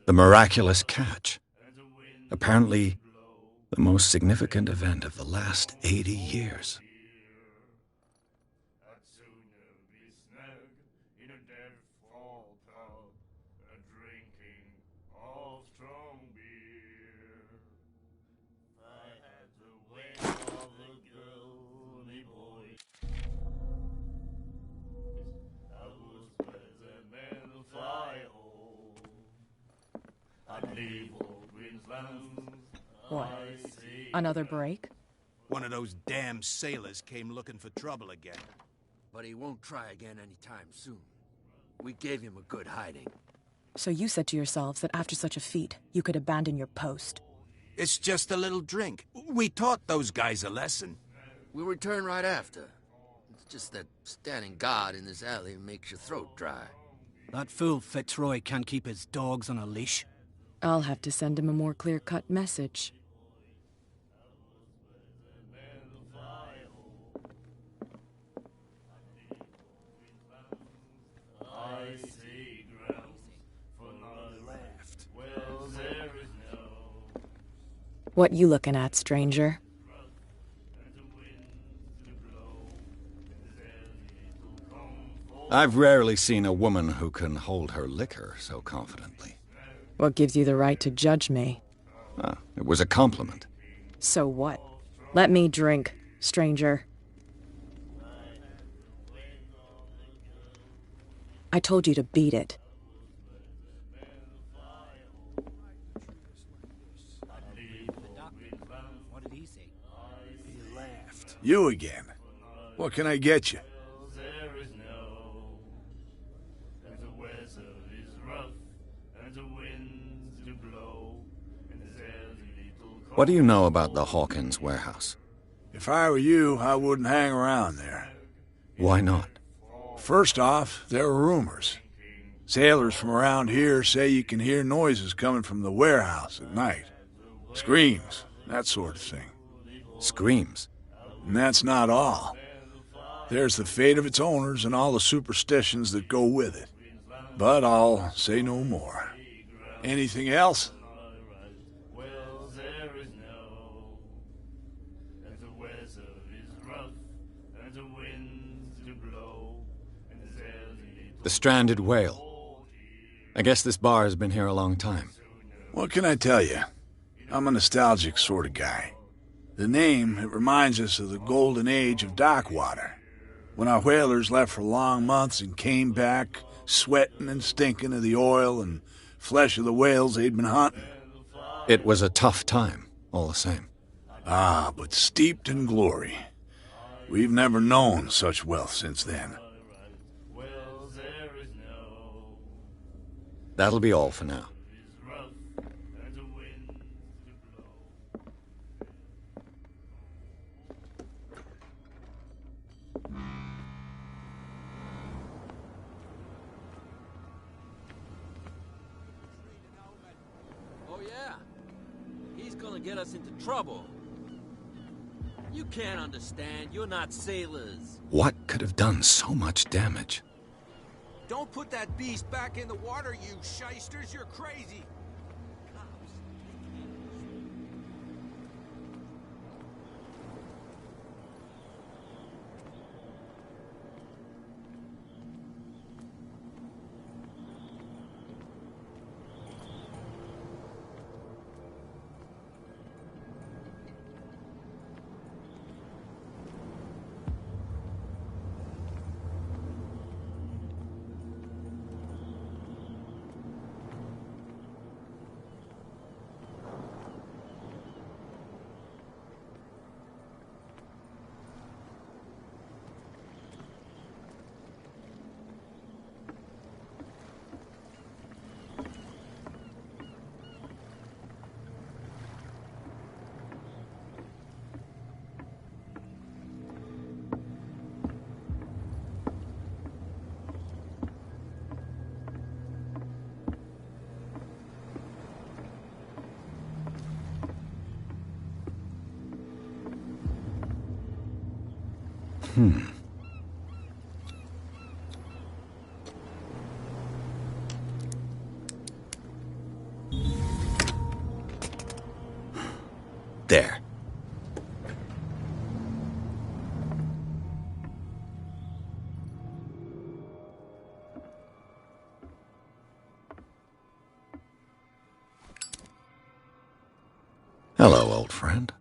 The miraculous catch. Apparently, the most significant event of the last 80 years. What? Another break? One of those damn sailors came looking for trouble again. But he won't try again anytime soon. We gave him a good hiding. So you said to yourselves that after such a feat, you could abandon your post. It's just a little drink. We taught those guys a lesson. We'll return right after. It's just that standing guard in this alley makes your throat dry. That fool Fitzroy can't keep his dogs on a leash. I'll have to send him a more clear-cut message. What you looking at, stranger? I've rarely seen a woman who can hold her liquor so confidently. What gives you the right to judge me? It was a compliment. So what? Let me drink, stranger. I told you to beat it. What did he say? He laughed. You again. What can I get you? What do you know about the Hawkins warehouse? If I were you, I wouldn't hang around there. Why not? First off, there are rumors. Sailors from around here say you can hear noises coming from the warehouse at night. Screams, that sort of thing. Screams? And that's not all. There's the fate of its owners and all the superstitions that go with it. But I'll say no more. Anything else? The stranded whale. I guess this bar has been here a long time. What can I tell you? I'm a nostalgic sort of guy. The name, it reminds us of the golden age of dock water, when our whalers left for long months and came back sweating and stinking of the oil and flesh of the whales they'd been hunting. It was a tough time, all the same. Ah, but steeped in glory. We've never known such wealth since then. That'll be all for now. Oh yeah? He's gonna get us into trouble. You can't understand. You're not sailors. What could have done so much damage? Don't put that beast back in the water, you shysters. You're crazy. Hello, old friend.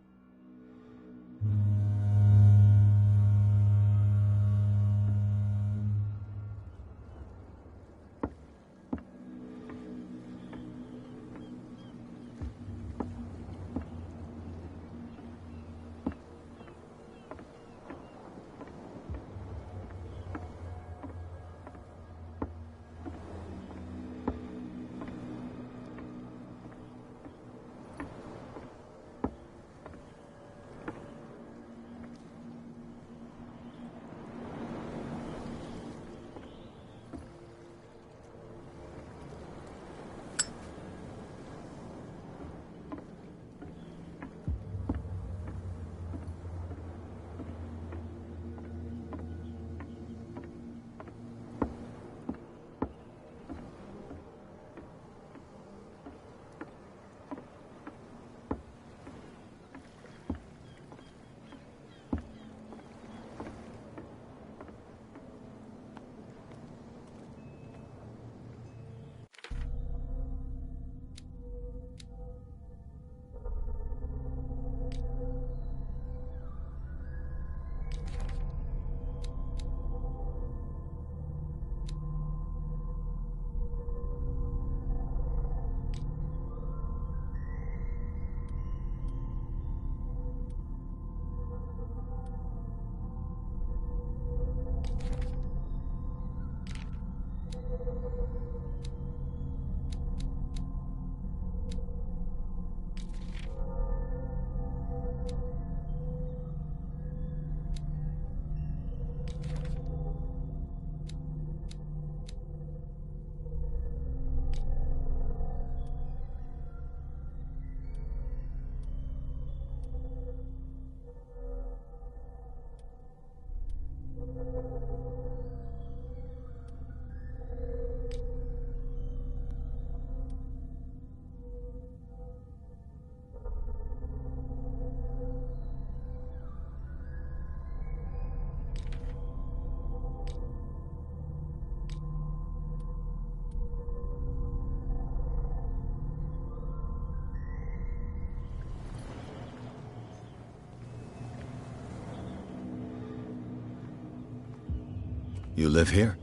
You live here?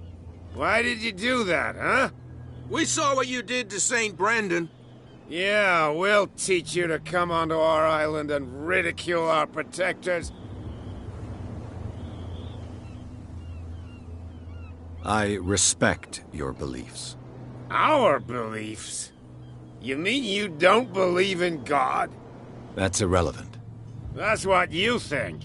Why did you do that, huh? We saw what you did to St. Brendan. Yeah, we'll teach you to come onto our island and ridicule our protectors. I respect your beliefs. Our beliefs? You mean you don't believe in God? That's irrelevant. That's what you think.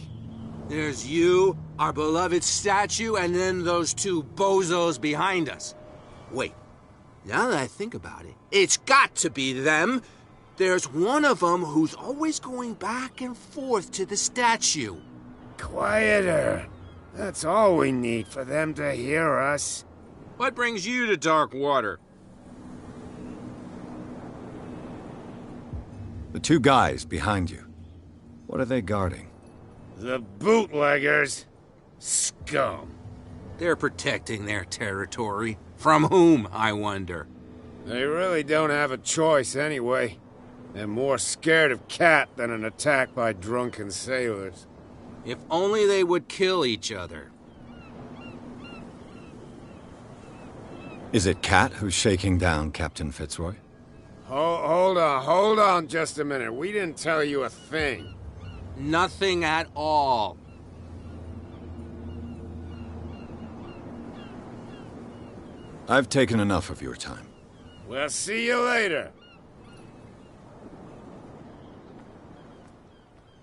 There's you, our beloved statue, and then those two bozos behind us. Wait, now that I think about it, it's got to be them. There's one of them who's always going back and forth to the statue. Quieter. That's all we need for them to hear us. What brings you to dark water? The two guys behind you. What are they guarding? The bootleggers. Scum. They're protecting their territory. From whom, I wonder? They really don't have a choice anyway. They're more scared of Cat than an attack by drunken sailors. If only they would kill each other. Is it Cat who's shaking down Captain Fitzroy? Hold on just a minute. We didn't tell you a thing. Nothing at all. I've taken enough of your time. We'll see you later.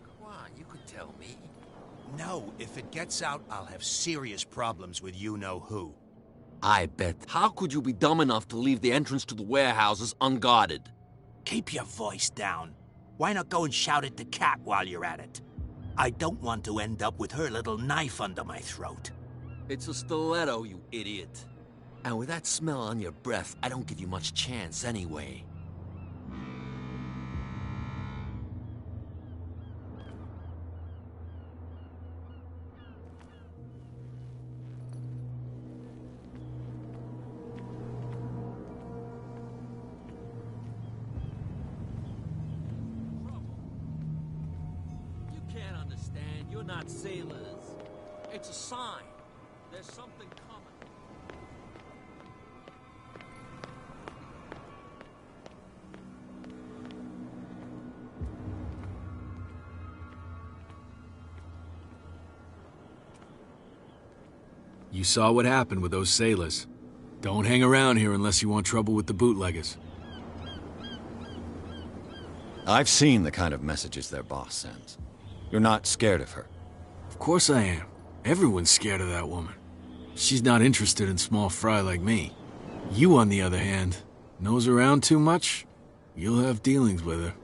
Come on, you could tell me. No, if it gets out, I'll have serious problems with you-know-who. I bet. How could you be dumb enough to leave the entrance to the warehouses unguarded? Keep your voice down. Why not go and shout at the cat while you're at it? I don't want to end up with her little knife under my throat. It's a stiletto, you idiot. And with that smell on your breath, I don't give you much chance anyway. and you're not sailors. It's a sign. There's something coming. You saw what happened with those sailors. Don't hang around here unless you want trouble with the bootleggers. I've seen the kind of messages their boss sends. You're not scared of her. Of course I am. Everyone's scared of that woman. She's not interested in small fry like me. You, on the other hand, nose around too much, you'll have dealings with her.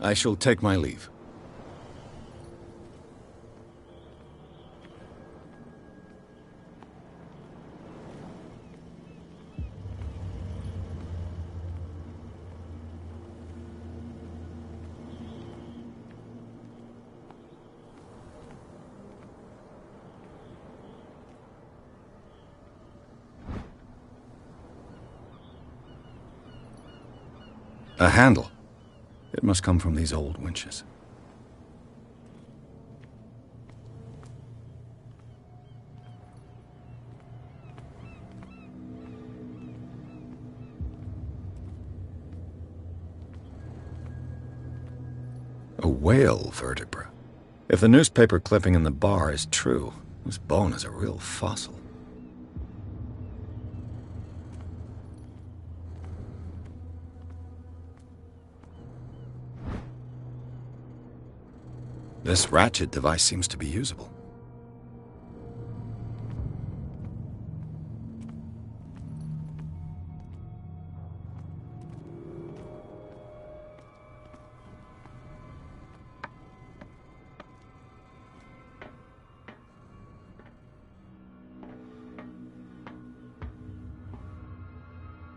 I shall take my leave. A handle. It must come from these old winches. A whale vertebra. If the newspaper clipping in the bar is true, this bone is a real fossil. This ratchet device seems to be usable.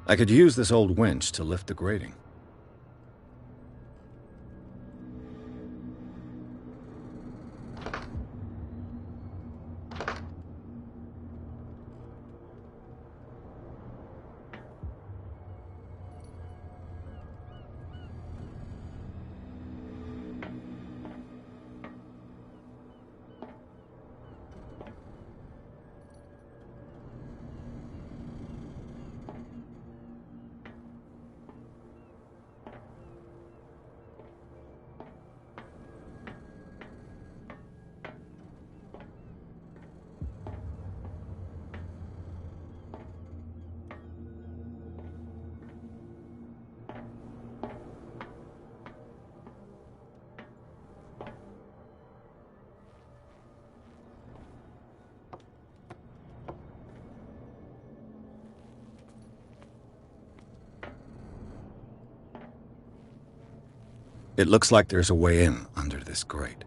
I could use this old winch to lift the grating. It looks like there's a way in under this grate.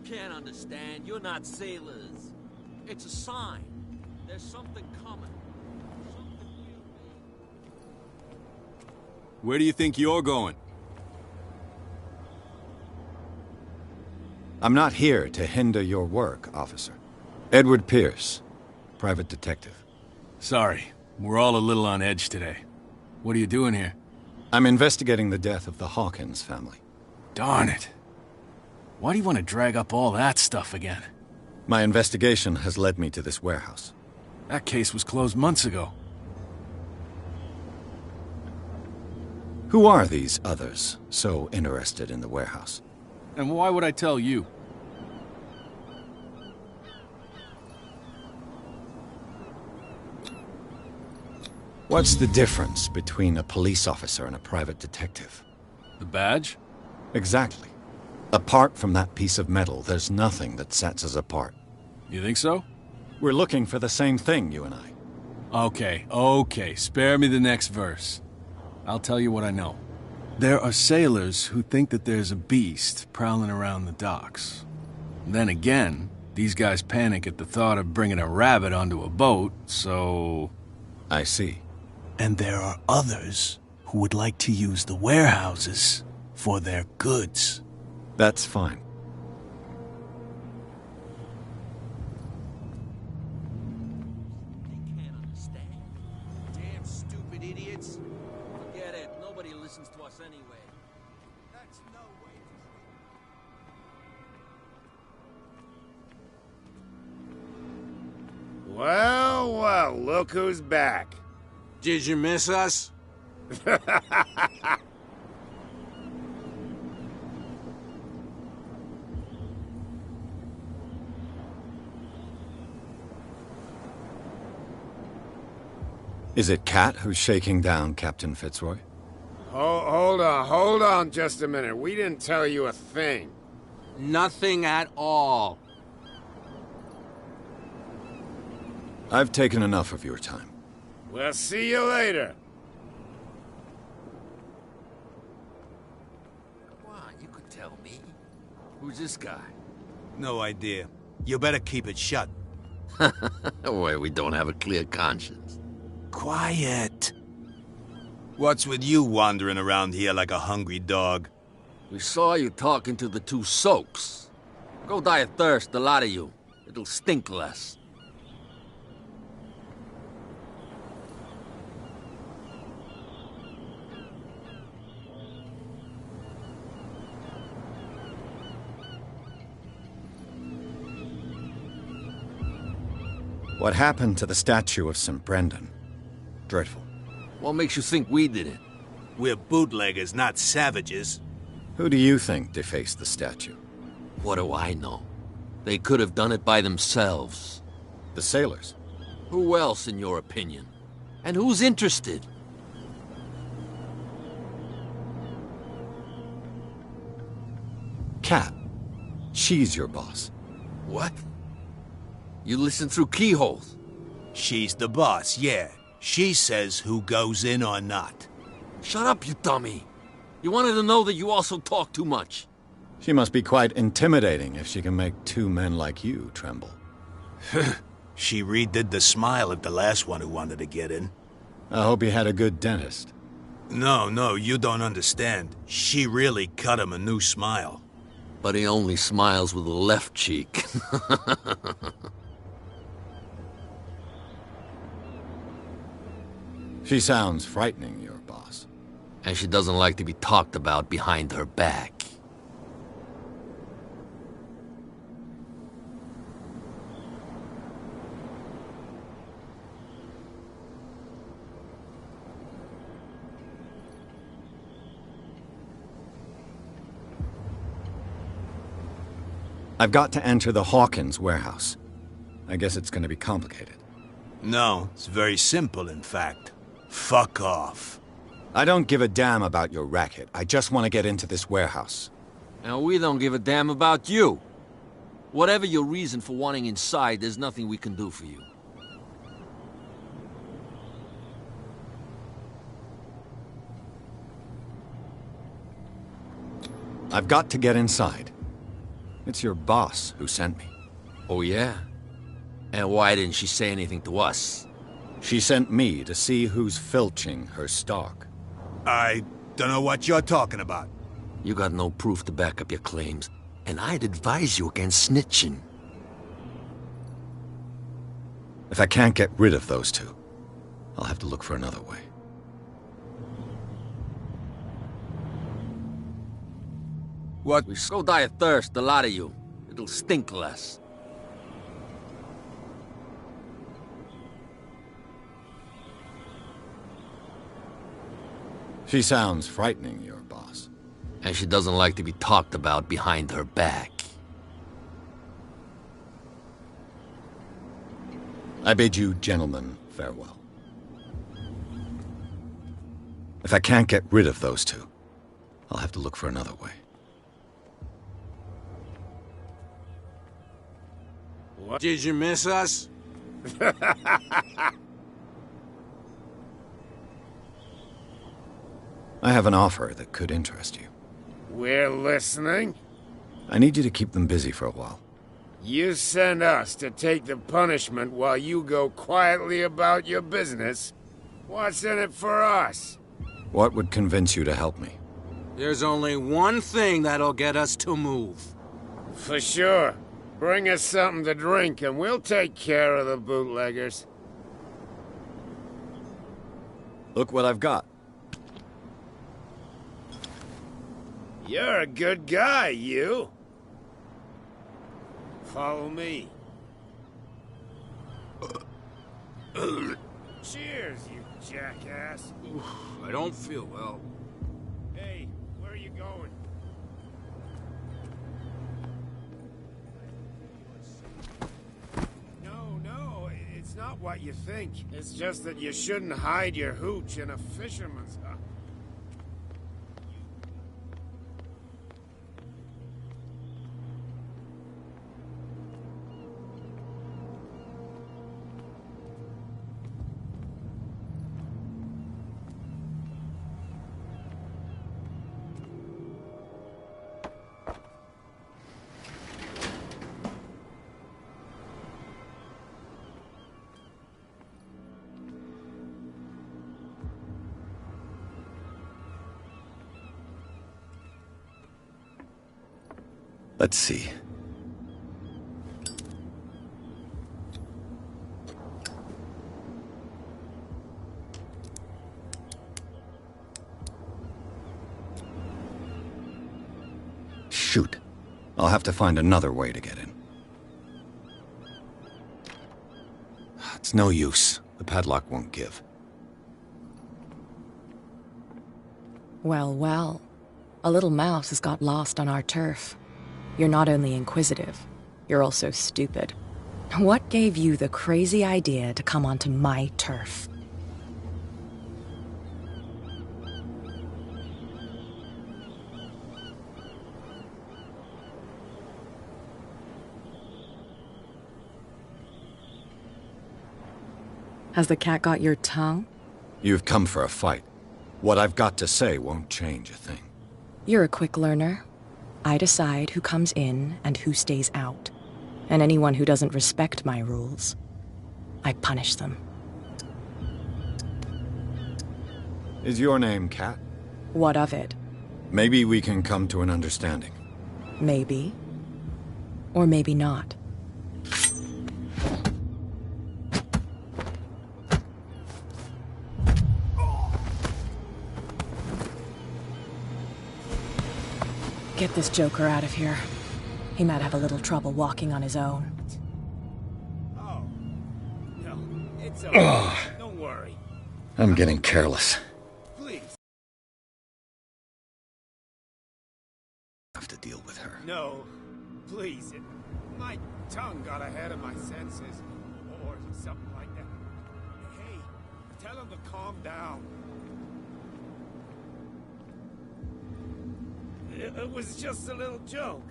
can't understand. You're not sailors. It's a sign. There's something coming. Something real big. Where do you think you're going? I'm not here to hinder your work, officer. Edward Pierce, private detective. Sorry, we're all a little on edge today. What are you doing here? I'm investigating the death of the Hawkins family. Darn it. Why do you want to drag up all that stuff again? My investigation has led me to this warehouse. That case was closed months ago. Who are these others so interested in the warehouse? And why would I tell you? What's the difference between a police officer and a private detective? The badge? Exactly. Apart from that piece of metal, there's nothing that sets us apart. You think so? We're looking for the same thing, you and I. Okay. Spare me the next verse. I'll tell you what I know. There are sailors who think that there's a beast prowling around the docks. Then again, these guys panic at the thought of bringing a rabbit onto a boat, so... I see. And there are others who would like to use the warehouses for their goods. That's fine. They can't understand. Damn stupid idiots. Forget it. Nobody listens to us anyway. That's no way to... Well, look who's back. Did you miss us? Is it Kat who's shaking down Captain Fitzroy? Hold on just a minute. We didn't tell you a thing. Nothing at all. I've taken enough of your time. We'll see you later. Come on, you could tell me. Who's this guy? No idea. You better keep it shut. Why, we don't have a clear conscience. Quiet. What's with you wandering around here like a hungry dog? We saw you talking to the two soaks. Go die of thirst, the lot of you. It'll stink less. What happened to the statue of St. Brendan? Dreadful. What makes you think we did it? We're bootleggers, not savages. Who do you think defaced the statue? What do I know? They could have done it by themselves. The sailors. Who else, in your opinion? And who's interested? Kat. She's your boss. What? You listen through keyholes? She's the boss, yeah. She says who goes in or not. Shut up, you dummy. You wanted to know that you also talk too much. She must be quite intimidating if she can make two men like you tremble. She redid the smile at the last one who wanted to get in. I hope he had a good dentist. No, you don't understand. She really cut him a new smile. But he only smiles with the left cheek. She sounds frightening, your boss. And she doesn't like to be talked about behind her back. I've got to enter the Hawkins warehouse. I guess it's going to be complicated. No, it's very simple, in fact. Fuck off. I don't give a damn about your racket. I just want to get into this warehouse. And we don't give a damn about you. Whatever your reason for wanting inside, there's nothing we can do for you. I've got to get inside. It's your boss who sent me. Oh, yeah? And why didn't she say anything to us? She sent me to see who's filching her stock. I don't know what you're talking about. You got no proof to back up your claims, and I'd advise you against snitching. If I can't get rid of those two, I'll have to look for another way. What? We go die of thirst, a lot of you. It'll stink less. She sounds frightening, your boss. And she doesn't like to be talked about behind her back. I bid you gentlemen farewell. If I can't get rid of those two, I'll have to look for another way. What? Did you miss us? I have an offer that could interest you. We're listening. I need you to keep them busy for a while. You send us to take the punishment while you go quietly about your business. What's in it for us? What would convince you to help me? There's only one thing that'll get us to move. For sure. Bring us something to drink and we'll take care of the bootleggers. Look what I've got. You're a good guy, you. Follow me. Cheers, you jackass. I don't feel well. Hey, where are you going? No, it's not what you think. It's just that you shouldn't hide your hooch in a fisherman's hut. Let's see. Shoot. I'll have to find another way to get in. It's no use. The padlock won't give. Well, well. A little mouse has got lost on our turf. You're not only inquisitive, you're also stupid. What gave you the crazy idea to come onto my turf? Has the cat got your tongue? You've come for a fight. What I've got to say won't change a thing. You're a quick learner. I decide who comes in and who stays out. And anyone who doesn't respect my rules, I punish them. Is your name Cat? What of it? Maybe we can come to an understanding. Maybe. Or maybe not. Get this joker out of here. He might have a little trouble walking on his own. Oh. No, it's okay. Don't worry. I'm getting careless. Please. I have to deal with her. No, please. My tongue got ahead of my senses. Or something like that. Hey, tell him to calm down. It was just a little joke.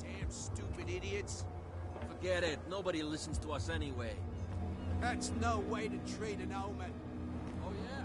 Damn stupid idiots. Forget it. Nobody listens to us anyway. That's no way to treat an omen. Oh, yeah?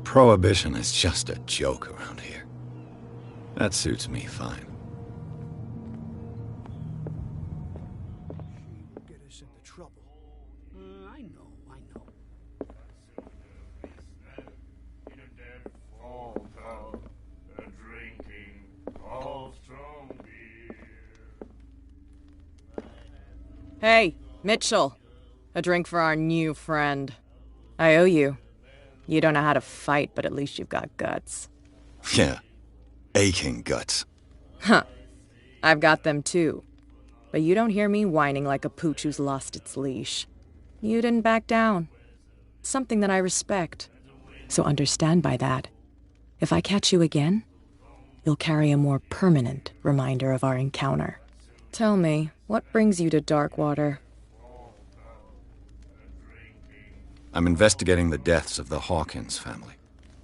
Prohibition is just a joke around here. That suits me fine. Get us into trouble. I know. Hey, Mitchell. A drink for our new friend. I owe you. You don't know how to fight, but at least you've got guts. Yeah. Aching guts. Huh. I've got them too. But you don't hear me whining like a pooch who's lost its leash. You didn't back down. Something that I respect. So understand by that, if I catch you again, you'll carry a more permanent reminder of our encounter. Tell me, what brings you to Darkwater? I'm investigating the deaths of the Hawkins family.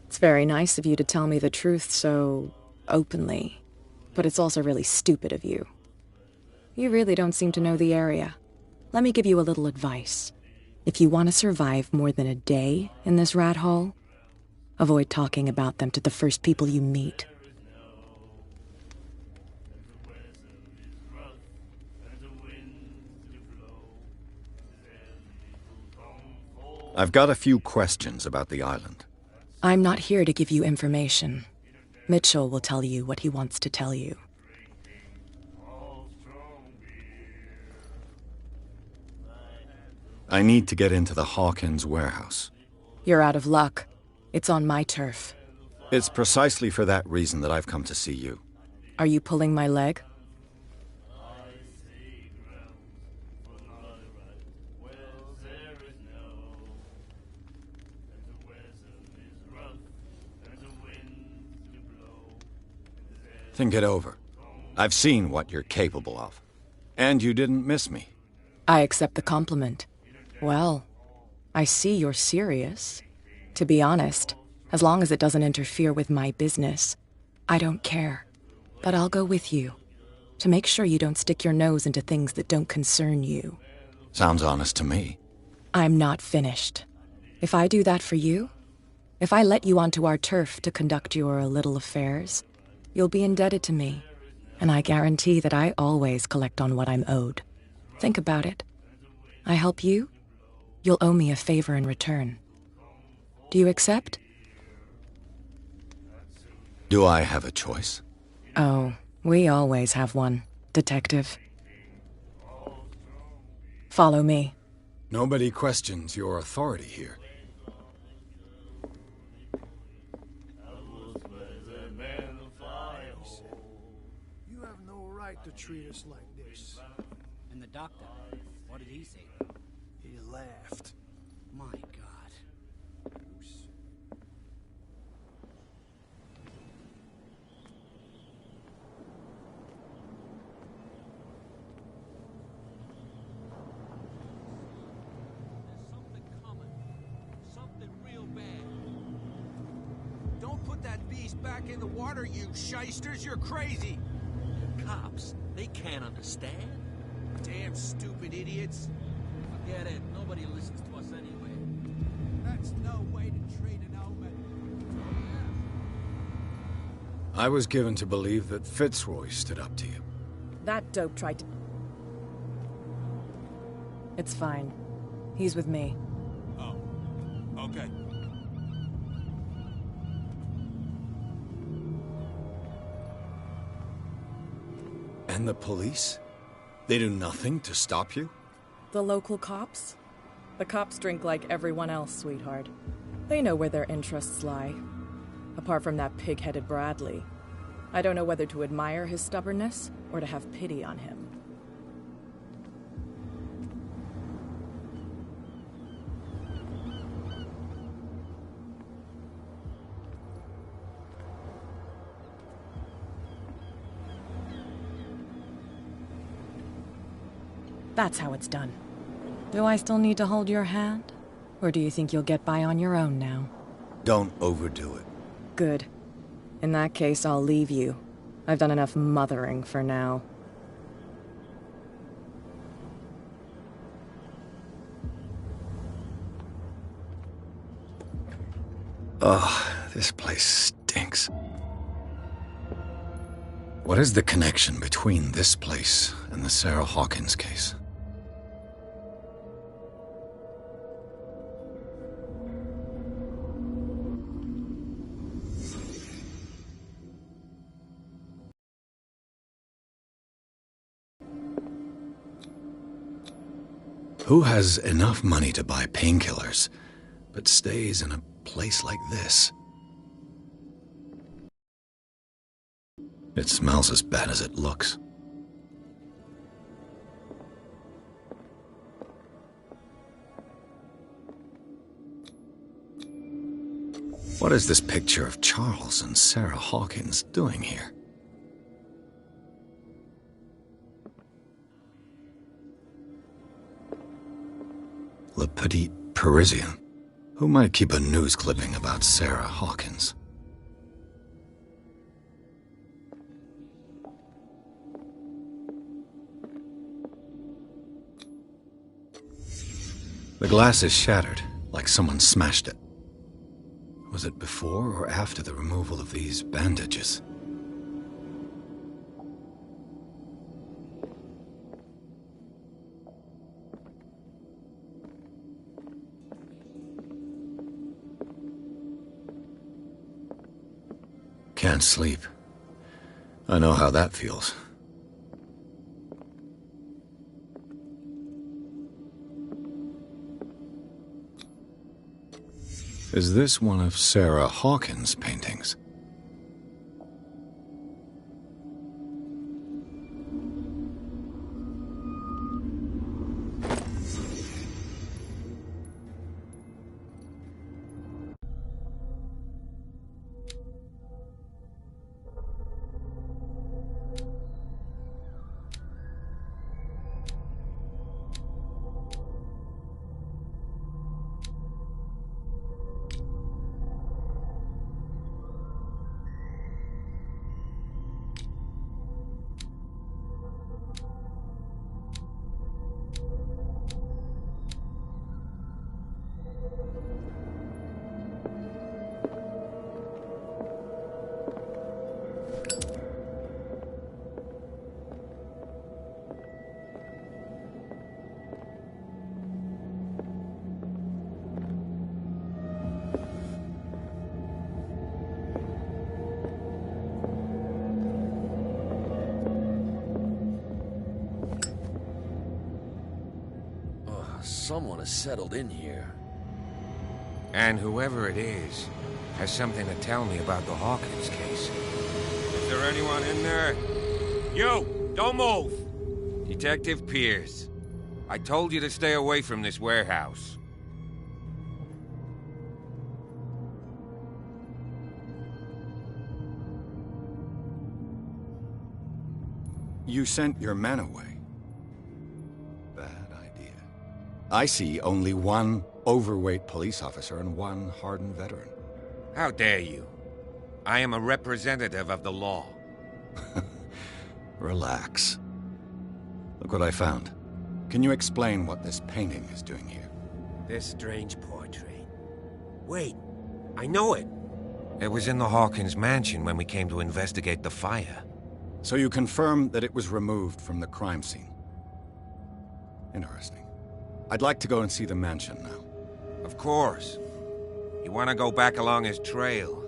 It's very nice of you to tell me the truth so openly, but it's also really stupid of you. You really don't seem to know the area. Let me give you a little advice. If you want to survive more than a day in this rat hole, avoid talking about them to the first people you meet. I've got a few questions about the island. I'm not here to give you information. Mitchell will tell you what he wants to tell you. I need to get into the Hawkins warehouse. You're out of luck. It's on my turf. It's precisely for that reason that I've come to see you. Are you pulling my leg? Think it over. I've seen what you're capable of. And you didn't miss me. I accept the compliment. Well, I see you're serious. To be honest, as long as it doesn't interfere with my business, I don't care. But I'll go with you, to make sure you don't stick your nose into things that don't concern you. Sounds honest to me. I'm not finished. If I do that for you, if I let you onto our turf to conduct your little affairs, you'll be indebted to me, and I guarantee that I always collect on what I'm owed. Think about it. I help you, you'll owe me a favor in return. Do you accept? Do I have a choice? Oh, we always have one, Detective. Follow me. Nobody questions your authority here. You have no right to treat us like this. And the doctor, what did he say? He laughed. My God. Something coming. Something real bad. Don't put that beast back in the water, you shysters. You're crazy. The cops, they can't understand. Damn stupid idiots. Forget it. Nobody listens to us anyway. That's no way to treat an omen. I was given to believe that Fitzroy stood up to you. That dope tried to... It's fine. He's with me. Oh, okay. And the police? They do nothing to stop you? The local cops? The cops drink like everyone else, sweetheart. They know where their interests lie. Apart from that pig-headed Bradley. I don't know whether to admire his stubbornness or to have pity on him. That's how it's done. Do I still need to hold your hand? Or do you think you'll get by on your own now? Don't overdo it. Good. In that case, I'll leave you. I've done enough mothering for now. Oh, this place stinks. What is the connection between this place and the Sarah Hawkins case? Who has enough money to buy painkillers, but stays in a place like this? It smells as bad as it looks. What is this picture of Charles and Sarah Hawkins doing here? Le Petit Parisien. Who might keep a news clipping about Sarah Hawkins? The glass is shattered, like someone smashed it. Was it before or after the removal of these bandages? Can't sleep. I know how that feels. Is this one of Sarah Hawkins' paintings? Someone has settled in here. And whoever it is has something to tell me about the Hawkins case. Is there anyone in there? You! Don't move! Detective Pierce. I told you to stay away from this warehouse. You sent your men away. I see only one overweight police officer and one hardened veteran. How dare you? I am a representative of the law. Relax. Look what I found. Can you explain what this painting is doing here? This strange portrait. Wait, I know it. It was in the Hawkins mansion when we came to investigate the fire. So you confirm that it was removed from the crime scene? Interesting. I'd like to go and see the mansion now. Of course. You want to go back along his trail?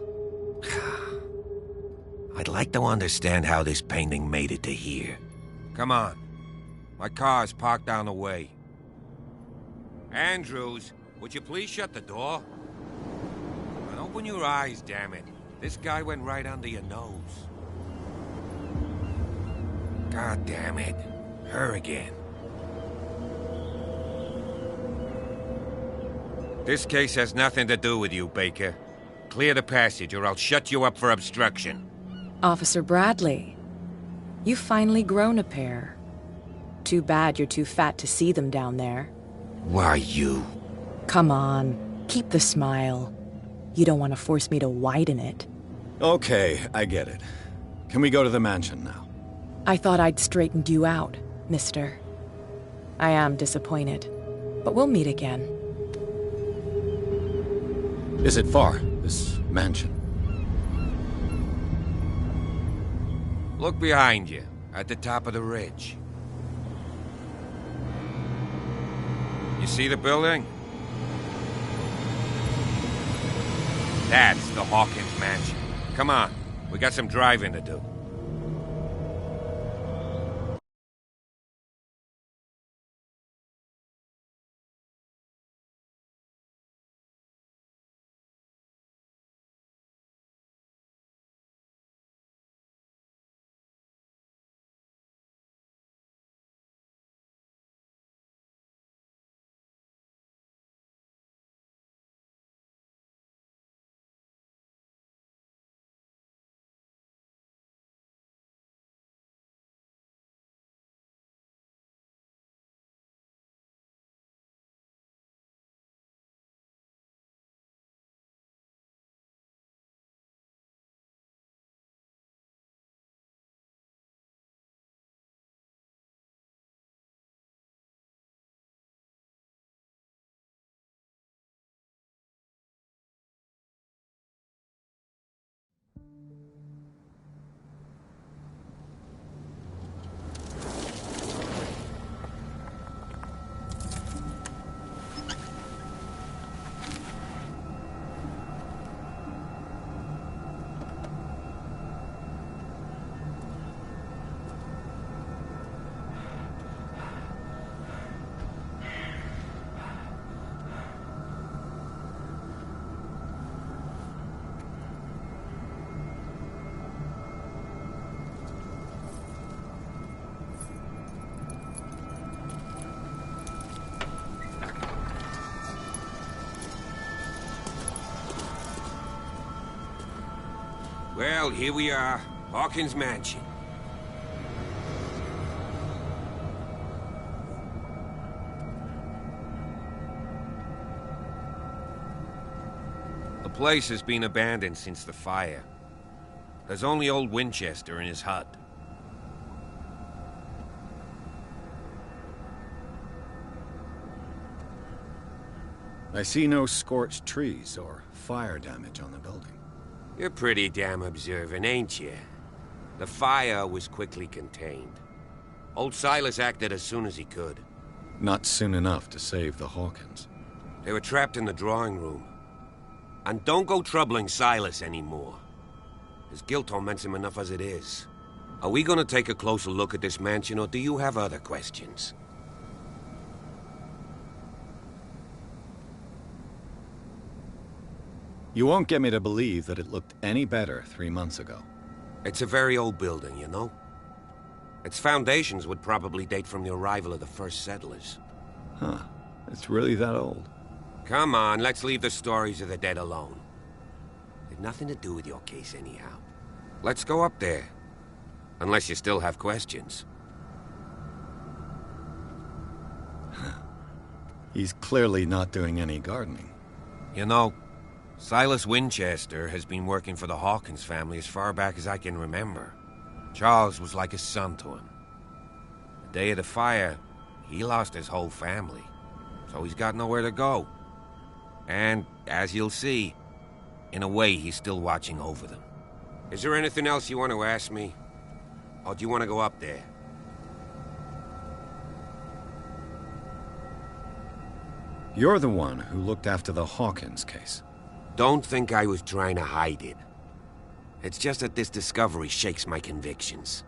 I'd like to understand how this painting made it to here. Come on. My car's parked down the way. Andrews, would you please shut the door? And open your eyes, damn it. This guy went right under your nose. God damn it. Her again. This case has nothing to do with you, Baker. Clear the passage, or I'll shut you up for obstruction. Officer Bradley, you've finally grown a pair. Too bad you're too fat to see them down there. Why, you? Come on, keep the smile. You don't want to force me to widen it. Okay, I get it. Can we go to the mansion now? I thought I'd straightened you out, mister. I am disappointed, but we'll meet again. Is it far, This mansion. Look behind you, at the top of the ridge. You see the building? That's the Hawkins mansion. Come on, we got some driving to do. Well, here we are. Hawkins Mansion. The place has been abandoned since the fire. There's only old Winchester in his hut. I see no scorched trees or fire damage on the building. You're pretty damn observant, ain't you? The fire was quickly contained. Old Silas acted as soon as he could. Not soon enough to save the Hawkins. They were trapped in the drawing room. And don't go troubling Silas anymore. His guilt torments him enough as it is. Are we gonna take a closer look at this mansion, or do you have other questions? You won't get me to believe that it looked any better 3 months ago. It's a very old building, you know? Its foundations would probably date from the arrival of the first settlers. Huh. It's really that old. Come on, let's leave the stories of the dead alone. They've nothing to do with your case anyhow. Let's go up there. Unless you still have questions. He's clearly not doing any gardening. You know, Silas Winchester has been working for the Hawkins family as far back as I can remember. Charles was like a son to him. The day of the fire, he lost his whole family, so he's got nowhere to go. And, as you'll see, in a way, he's still watching over them. Is there anything else you want to ask me? Or do you want to go up there? You're the one who looked after the Hawkins case. Don't think I was trying to hide it. It's just that this discovery shakes my convictions.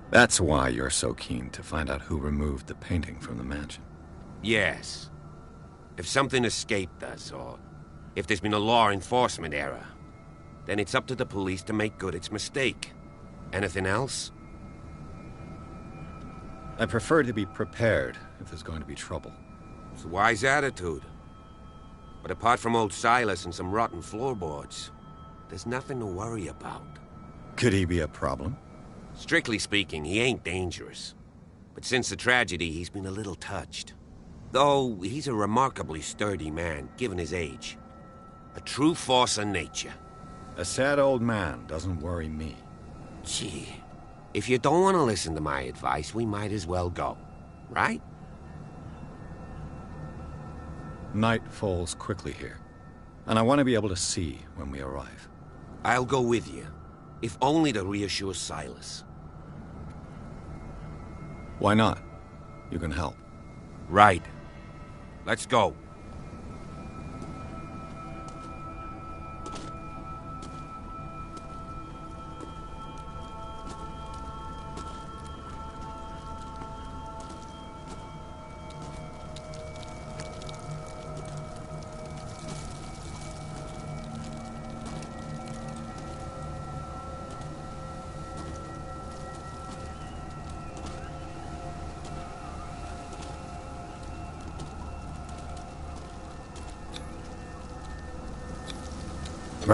That's why you're so keen to find out who removed the painting from the mansion. Yes. If something escaped us, or if there's been a law enforcement error, then it's up to the police to make good its mistake. Anything else? I prefer to be prepared if there's going to be trouble. It's a wise attitude. But apart from old Silas and some rotten floorboards, there's nothing to worry about. Could he be a problem? Strictly speaking, he ain't dangerous. But since the tragedy, he's been a little touched. Though, he's a remarkably sturdy man, given his age. A true force of nature. A sad old man doesn't worry me. Gee, if you don't want to listen to my advice, we might as well go. Right? Night falls quickly here. And I want to be able to see when we arrive. I'll go with you, if only to reassure Silas. Why not? You can help. Right. Let's go.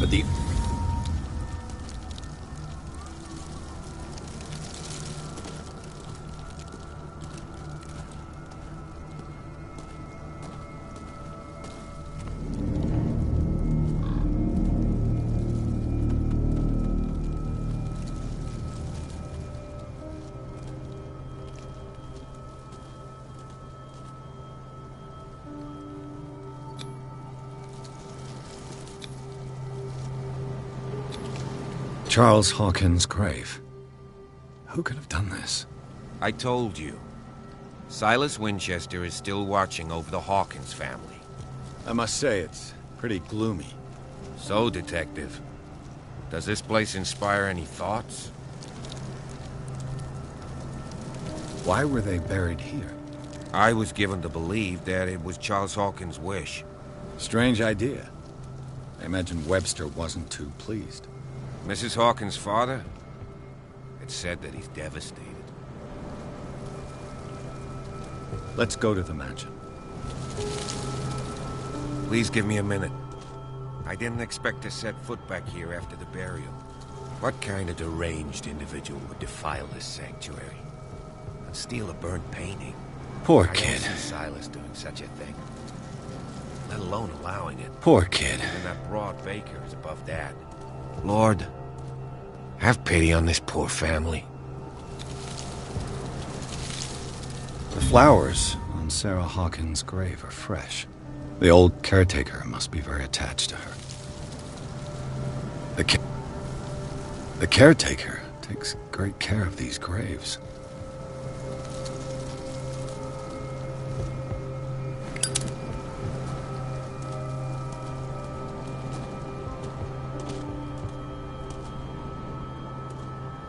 Deep. Charles Hawkins' grave. Who could have done this? I told you. Silas Winchester is still watching over the Hawkins family. I must say, it's pretty gloomy. So, Detective, does this place inspire any thoughts? Why were they buried here? I was given to believe that it was Charles Hawkins' wish. Strange idea. I imagine Webster wasn't too pleased. Mrs. Hawkins' father? It's said that he's devastated. Let's go to the mansion. Please give me a minute. I didn't expect to set foot back here after the burial. What kind of deranged individual would defile this sanctuary? And steal a burnt painting? Poor I kid. don't see Silas doing such a thing. Let alone allowing it. Poor kid. And that broad baker is above that. Lord, have pity on this poor family. The flowers on Sarah Hawkins' grave are fresh. The old caretaker must be very attached to her. The caretaker takes great care of these graves.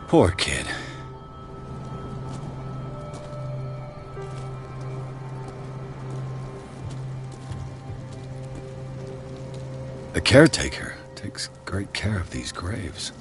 Poor kid. The caretaker takes great care of these graves.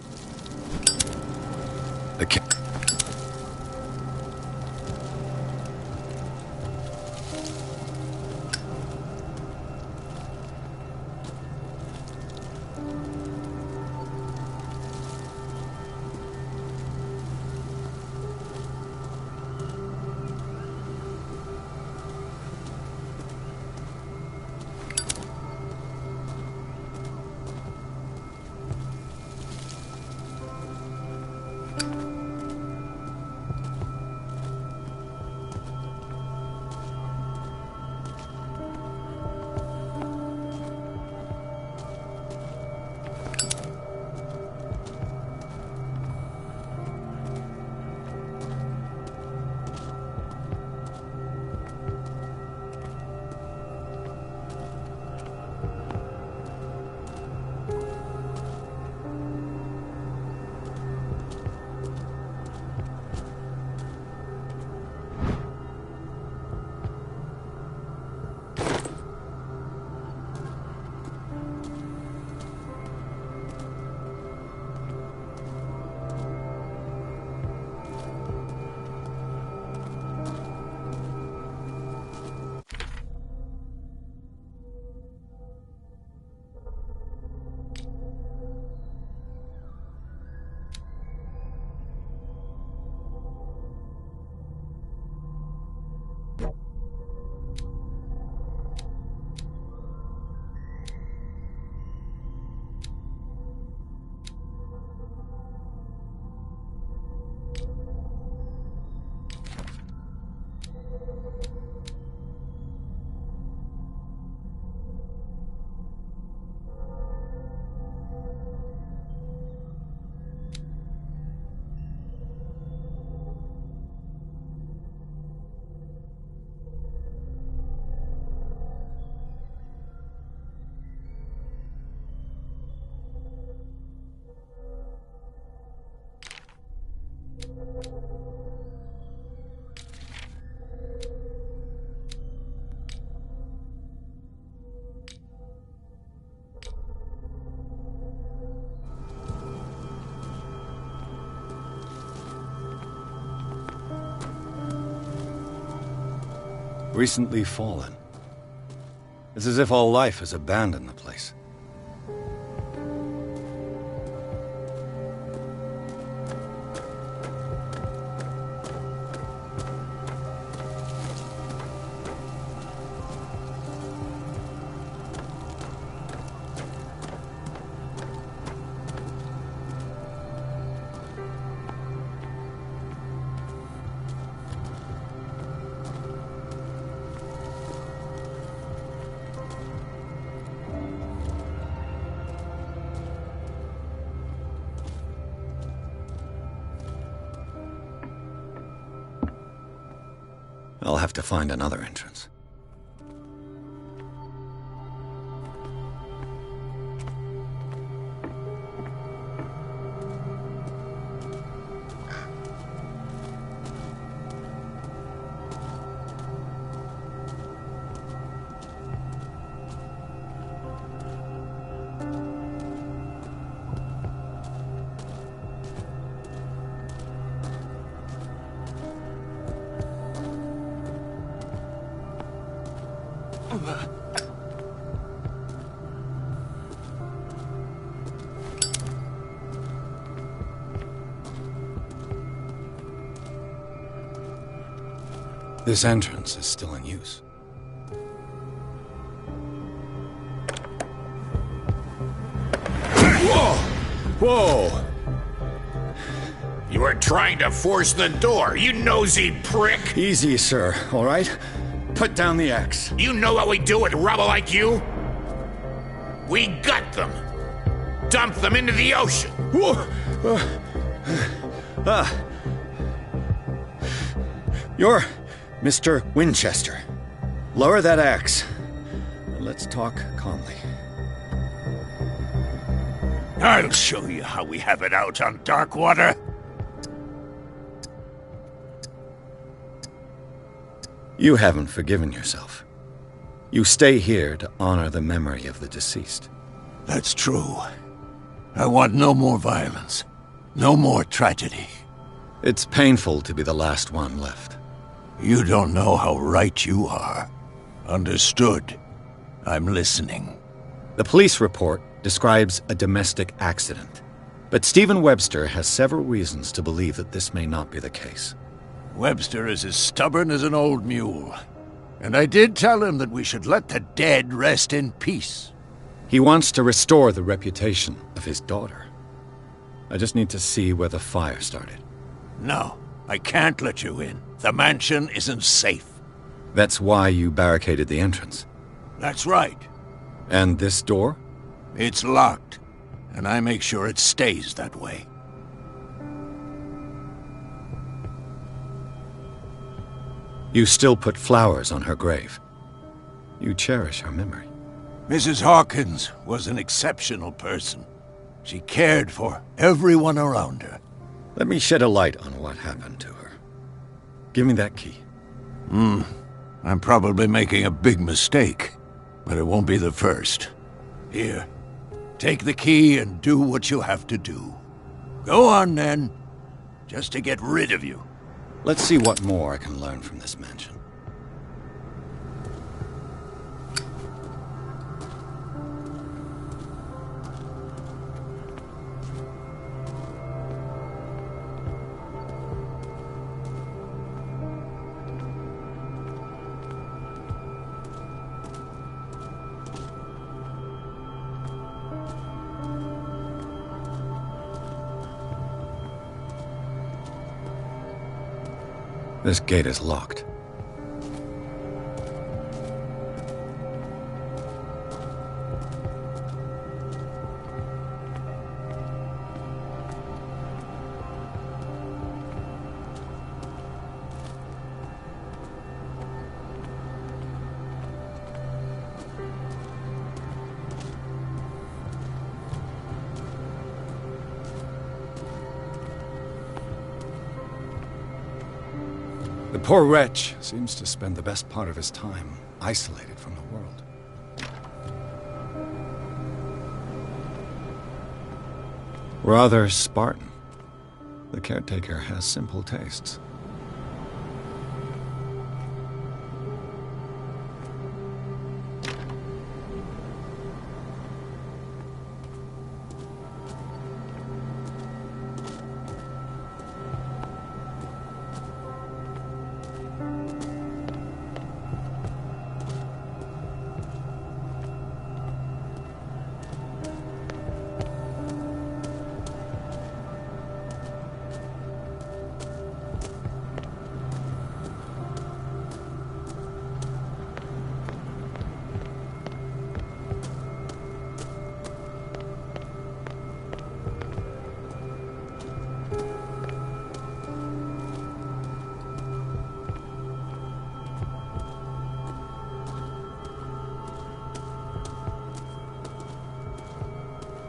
recently fallen. It's as if all life has abandoned the place. I'll have to find another entrance. This entrance is still in use. Whoa! Whoa! You were trying to force the door, you nosy prick! Easy, sir, all right? Put down the axe. You know what we do with rubble like you? We gut them. Dump them into the ocean. You're Mr. Winchester. Lower that axe. Let's talk calmly. I'll show you how we have it out on Darkwater. You haven't forgiven yourself. You stay here to honor the memory of the deceased. That's true. I want no more violence. No more tragedy. It's painful to be the last one left. You don't know how right you are. Understood. I'm listening. The police report describes a domestic accident, but Stephen Webster has several reasons to believe that this may not be the case. Webster is as stubborn as an old mule. And I did tell him that we should let the dead rest in peace. He wants to restore the reputation of his daughter. I just need to see where the fire started. No, I can't let you in. The mansion isn't safe. That's why you barricaded the entrance. That's right. And this door? It's locked, and I make sure it stays that way. You still put flowers on her grave. You cherish her memory. Mrs. Hawkins was an exceptional person. She cared for everyone around her. Let me shed a light on what happened to her. Give me that key. I'm probably making a big mistake, but it won't be the first. Here, take the key and do what you have to do. Go on, then. Just to get rid of you. Let's see what more I can learn from this mansion. This gate is locked. The poor wretch seems to spend the best part of his time isolated from the world. Rather Spartan. The caretaker has simple tastes.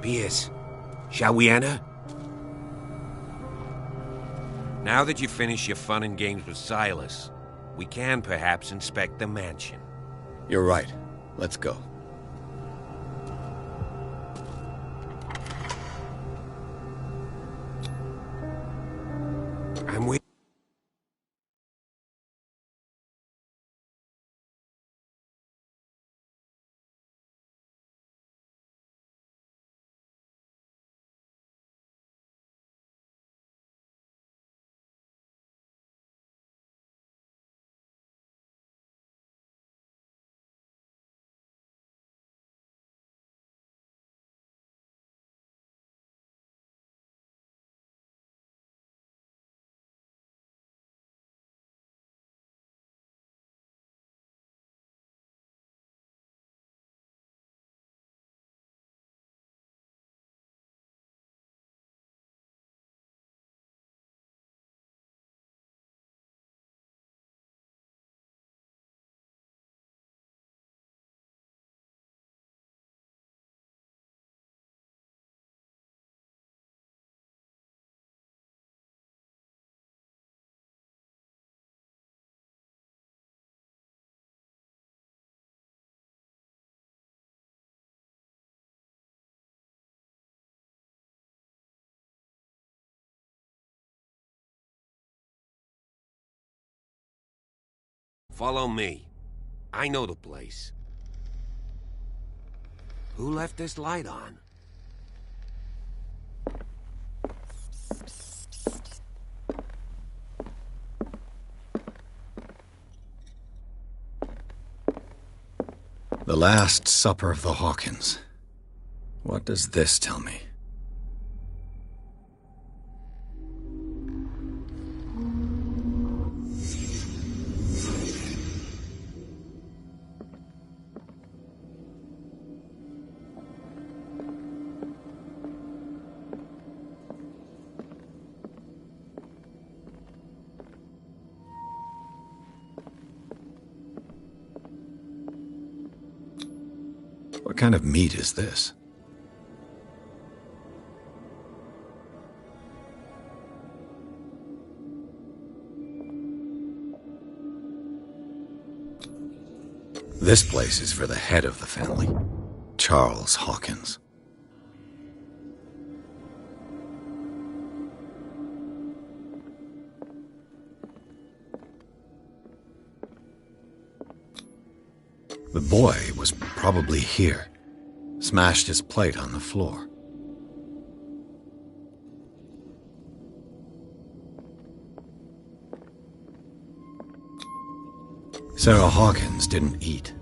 Pierce, shall we enter? Now that you've finished your fun and games with Silas, we can perhaps inspect the mansion. You're right. Let's go. I'm with... Follow me. I know the place. Who left this light on? The Last Supper of the Hawkins. What does this tell me? What kind of meat is this? This place is for the head of the family, Charles Hawkins. The boy was probably here, smashed his plate on the floor. Sarah Hawkins didn't eat.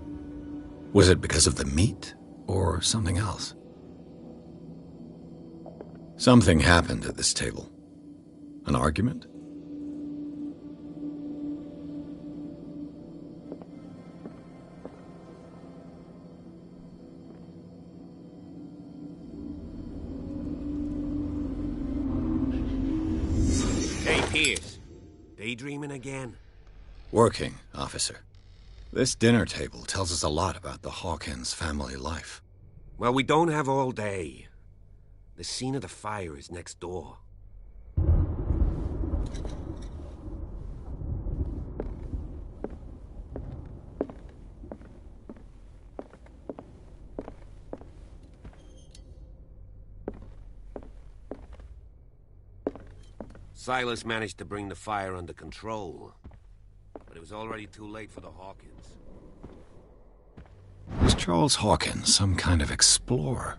Was it because of the meat or something else? Something happened at this table. An argument? Hey, Pierce. Daydreaming again? Working, officer. This dinner table tells us a lot about the Hawkins family life. Well, we don't have all day. The scene of the fire is next door. Silas managed to bring the fire under control, but it was already too late for the Hawkins. Was Charles Hawkins some kind of explorer?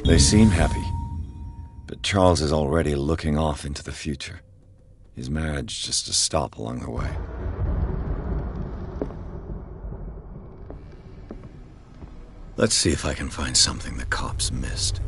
They seem happy. But Charles is already looking off into the future. His marriage just a stop along the way. Let's see if I can find something the cops missed.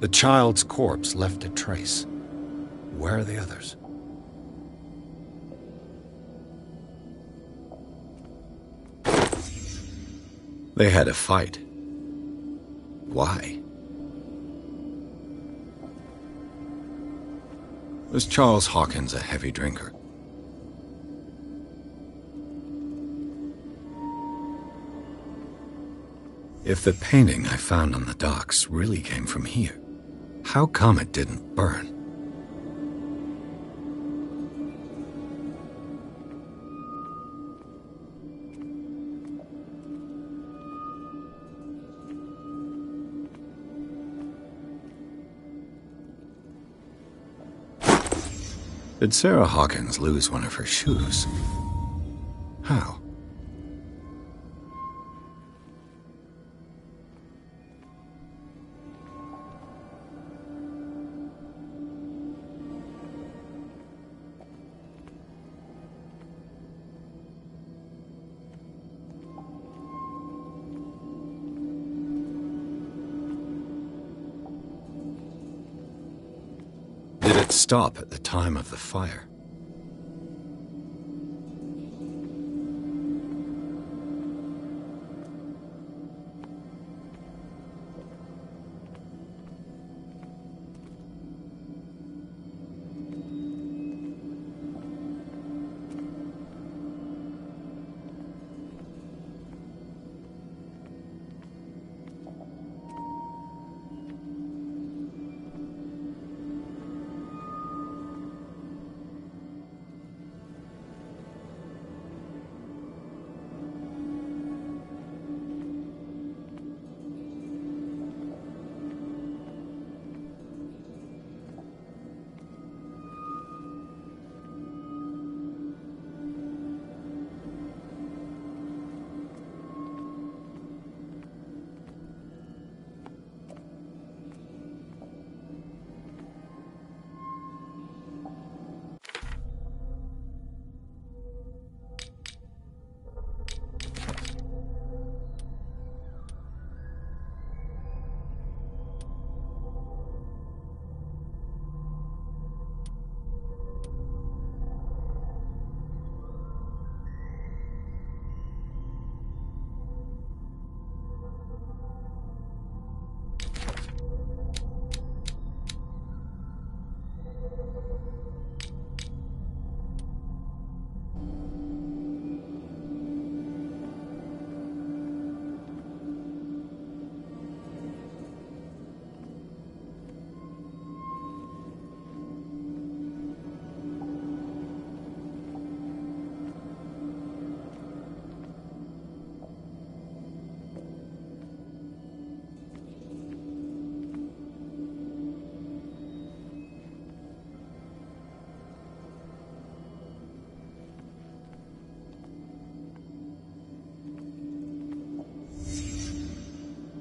The child's corpse left a trace. Where are the others? They had a fight. Why? Was Charles Hawkins a heavy drinker? If the painting I found on the docks really came from here, how come it didn't burn? Did Sarah Hawkins lose one of her shoes? How? Did it stop at the time of the fire?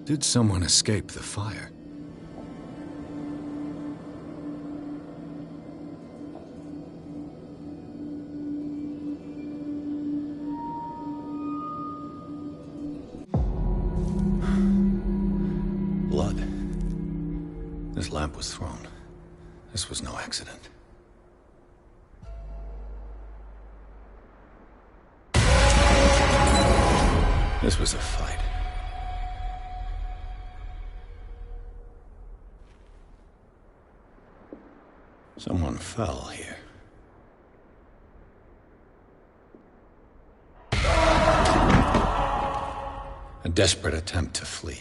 Did someone escape the fire? Blood. This lamp was thrown. This was no accident. This was a fight. Someone fell here. A desperate attempt to flee.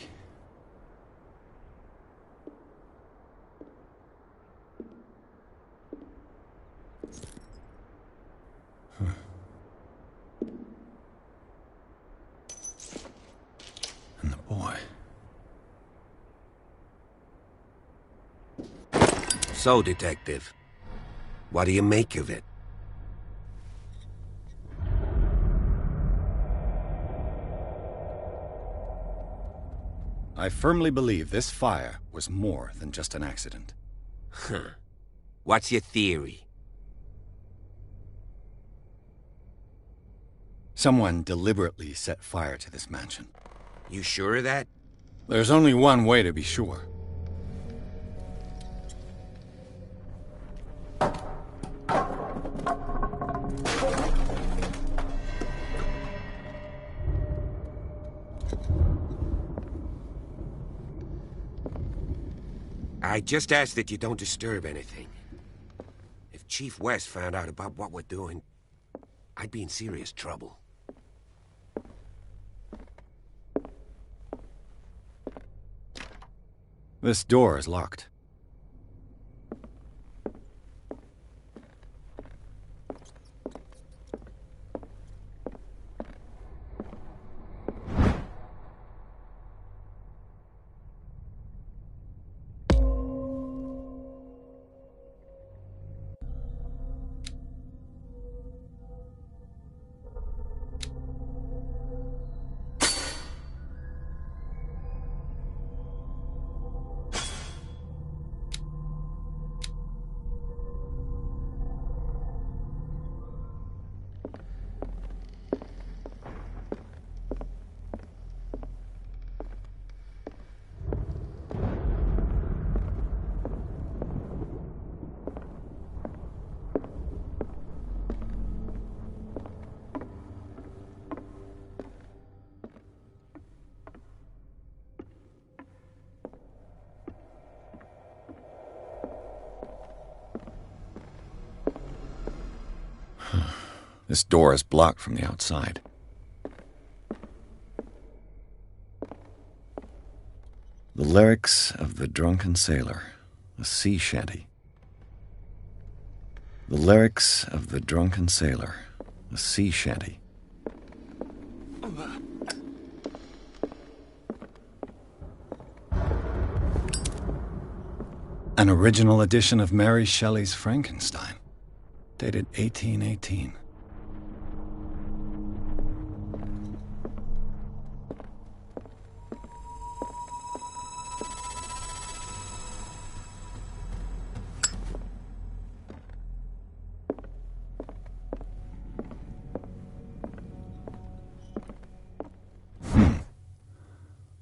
And the boy. So, Detective, what do you make of it? I firmly believe this fire was more than just an accident. Huh. What's your theory? Someone deliberately set fire to this mansion. You sure of that? There's only one way to be sure. I just ask that you don't disturb anything. If Chief West found out about what we're doing, I'd be in serious trouble. This door is locked. This door is blocked from the outside. The lyrics of the drunken sailor, a sea shanty. The lyrics of the drunken sailor, a sea shanty. An original edition of Mary Shelley's Frankenstein, dated 1818.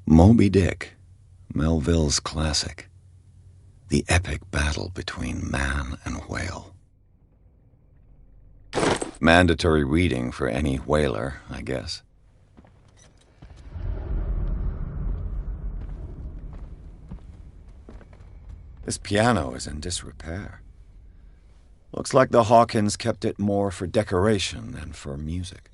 Moby Dick, Melville's classic. The epic battle between man and whale. Mandatory reading for any whaler, I guess. This piano is in disrepair. Looks like the Hawkins kept it more for decoration than for music.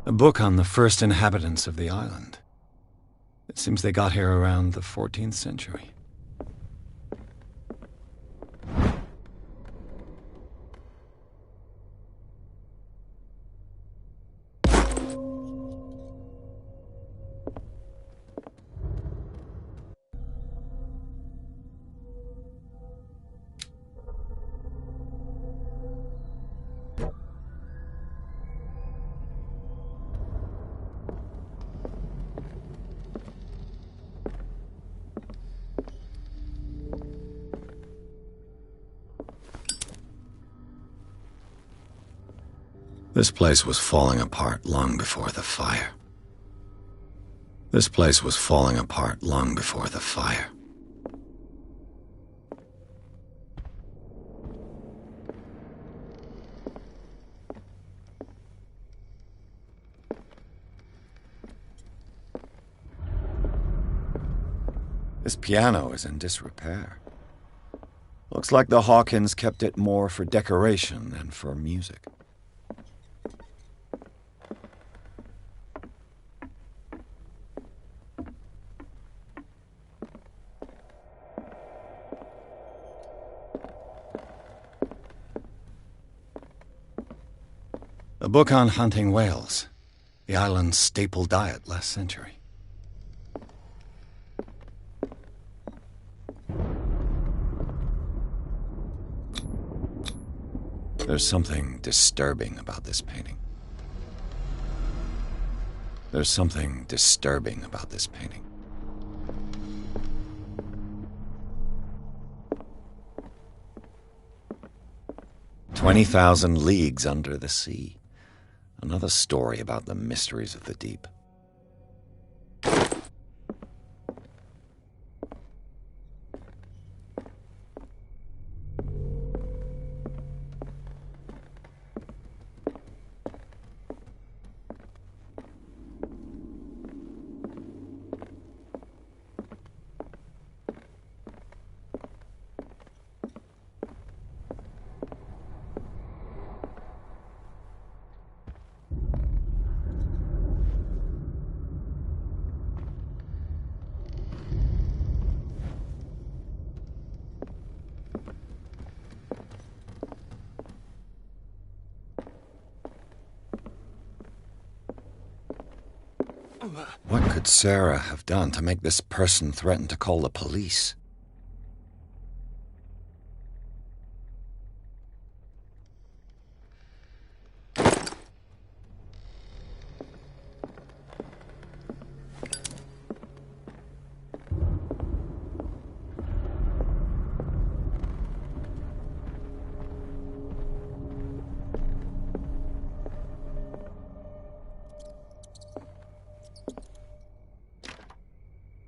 A book on the first inhabitants of the island. It seems they got here around the 14th century. This place was falling apart long before the fire. This place was falling apart long before the fire. This piano is in disrepair. Looks like the Hawkins kept it more for decoration than for music. A book on hunting whales, the island's staple diet last century. There's something disturbing about this painting. There's something disturbing about this painting. "20,000 Leagues Under the Sea." Another story about the mysteries of the deep. What could Sarah have done to make this person threaten to call the police?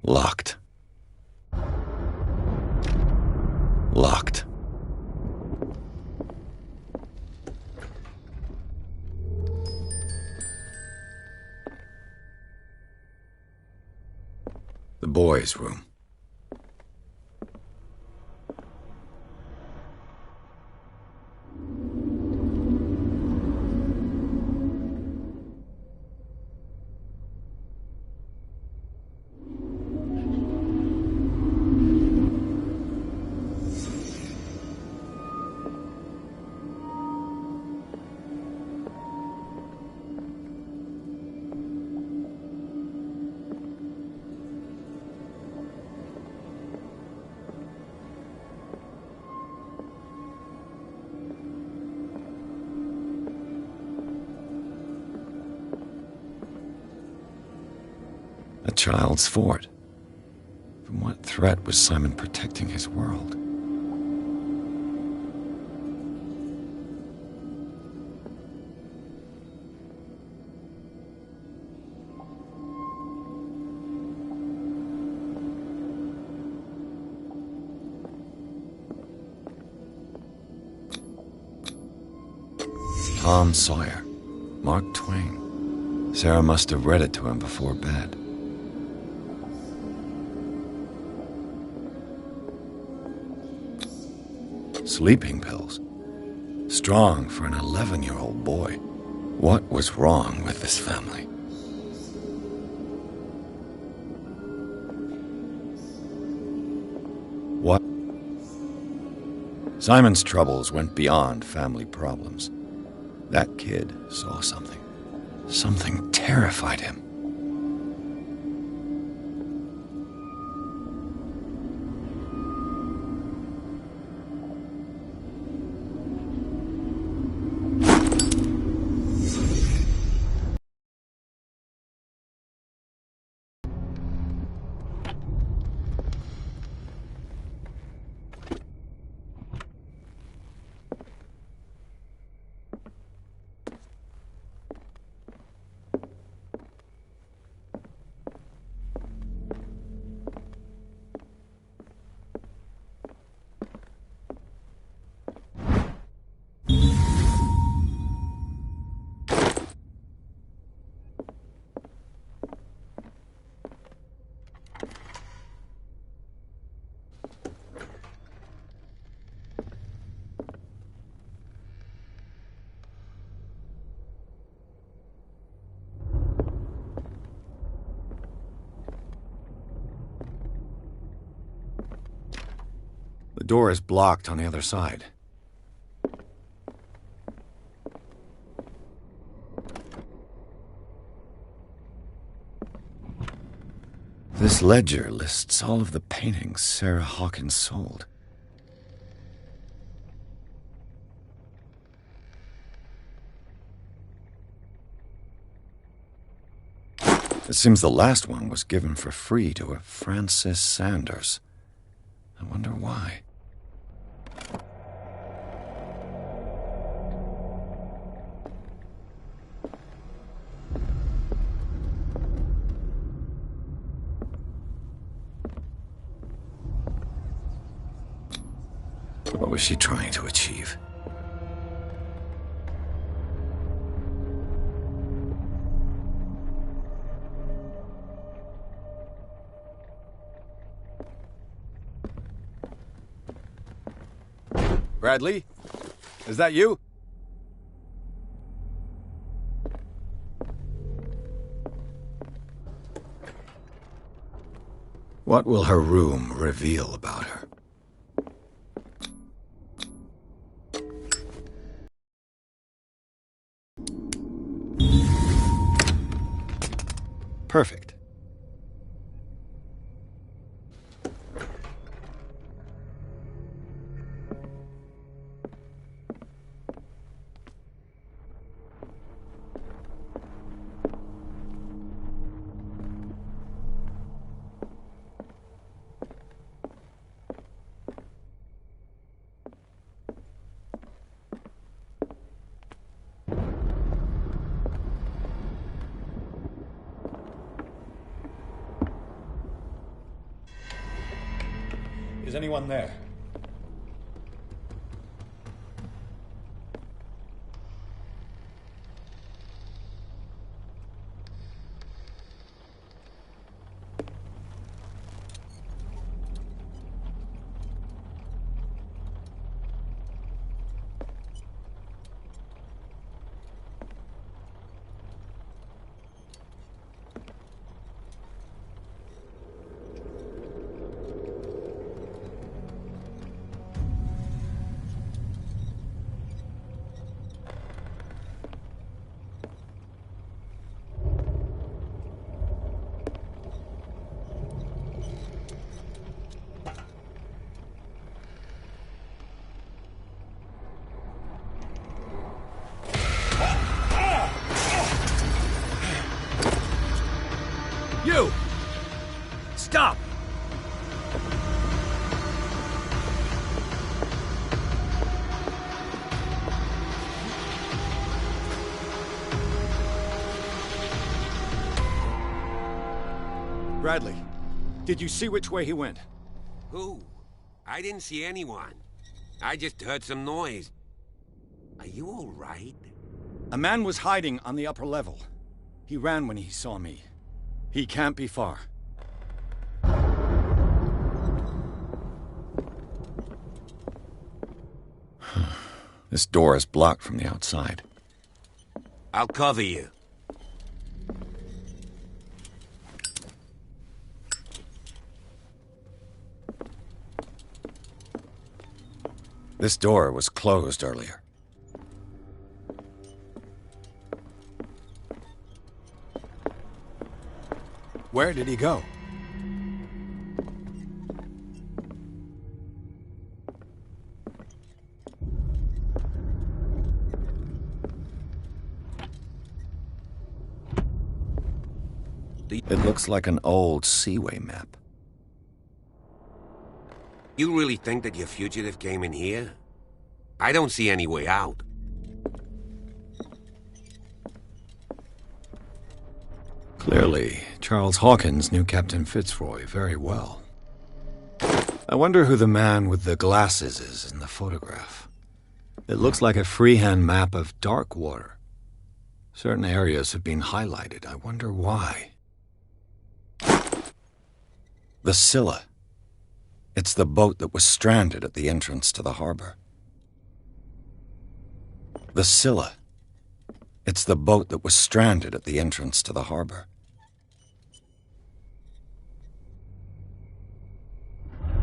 Locked. Locked. The boys' room. A child's fort. From what threat was Simon protecting his world? Tom Sawyer. Mark Twain. Sarah must have read it to him before bed. Sleeping pills. Strong for an 11-year-old boy. What was wrong with this family? What? Simon's troubles went beyond family problems. That kid saw something. Something terrified him. The door is blocked on the other side. This ledger lists all of the paintings Sarah Hawkins sold. It seems the last one was given for free to a Francis Sanders. I wonder why. What was she trying to achieve? Bradley? Is that you? What will her room reveal about her? Perfect. Is anyone there? You! Stop! Bradley, did you see which way he went? Who? I didn't see anyone. I just heard some noise. Are you all right? A man was hiding on the upper level. He ran when he saw me. He can't be far. This door is blocked from the outside. I'll cover you. This door was closed earlier. Where did he go? It looks like an old seaway map. You really think that your fugitive came in here? I don't see any way out. Clearly, Charles Hawkins knew Captain Fitzroy very well. I wonder who the man with the glasses is in the photograph. It looks like a freehand map of dark water. Certain areas have been highlighted. I wonder why. The Scylla. It's the boat that was stranded at the entrance to the harbor. The Scylla. It's the boat that was stranded at the entrance to the harbor.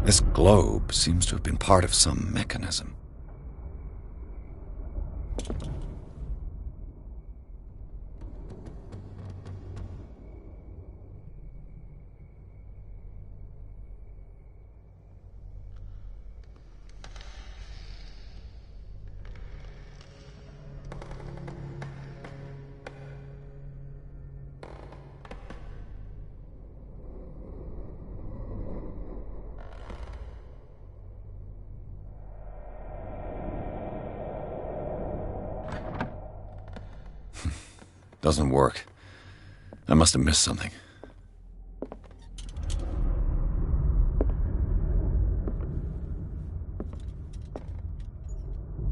This globe seems to have been part of some mechanism. Doesn't work. I must have missed something.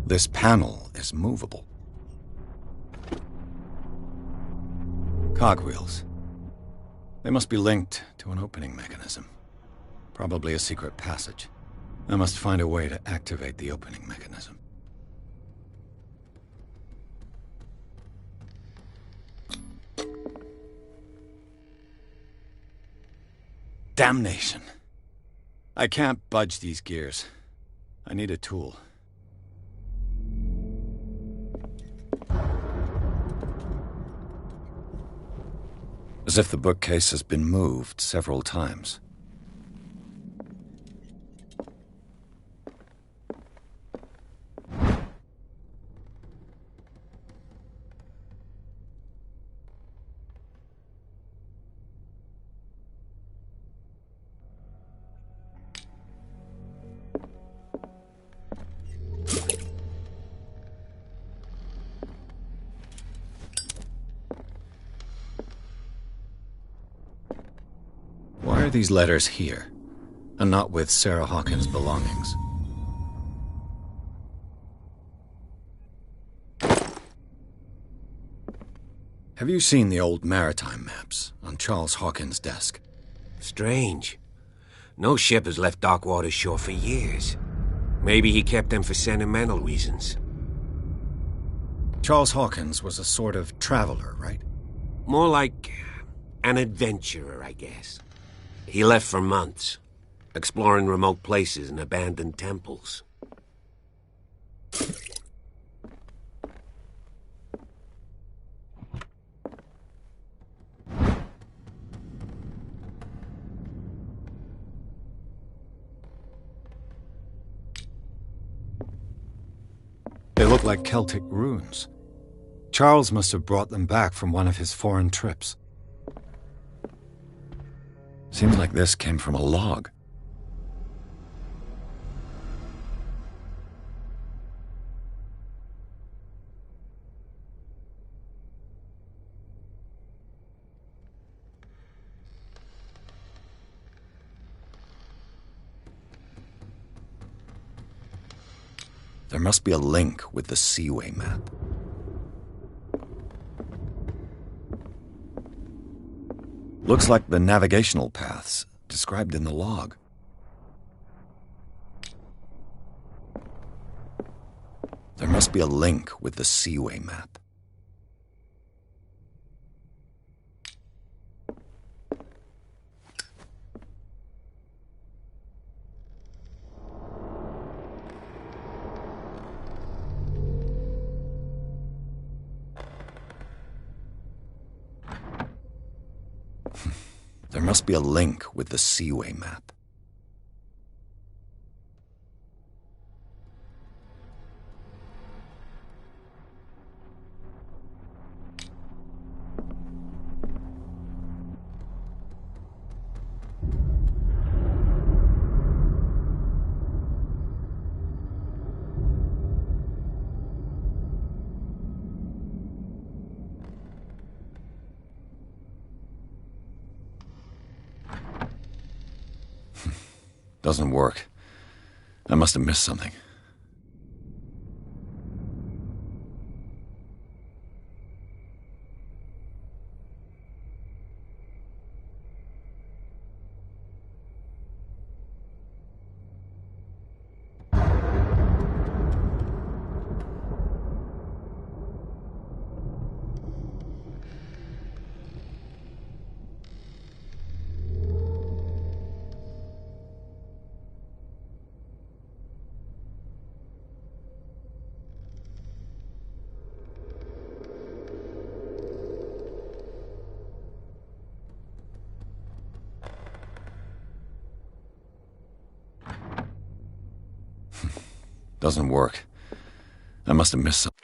This panel is movable. Cogwheels. They must be linked to an opening mechanism. Probably a secret passage. I must find a way to activate the opening mechanism. Damnation. I can't budge these gears. I need a tool. as if the bookcase has been moved several times. Why are these letters here, and not with Sarah Hawkins' belongings? Have you seen the old maritime maps on Charles Hawkins' desk? Strange. No ship has left Darkwater shore for years. Maybe he kept them for sentimental reasons. Charles Hawkins was a sort of traveler, right? More like an adventurer, I guess. He left for months, exploring remote places and abandoned temples. They look like Celtic runes. Charles must have brought them back from one of his foreign trips. Seems like this came from a log. There must be a link with the Seaway map. Looks like the navigational paths described in the log. There must be a link with the Seaway map. There must be a link with the Seaway map. Doesn't work. I must have missed something. Doesn't work. I must have missed something.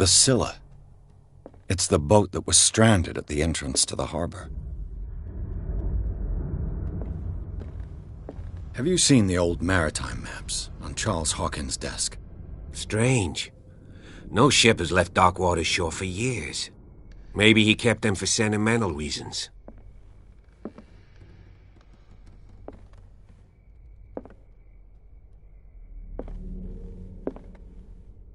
The Scylla. It's the boat that was stranded at the entrance to the harbor. Have you seen the old maritime maps on Charles Hawkins' desk? Strange. No ship has left Darkwater shore for years. Maybe he kept them for sentimental reasons.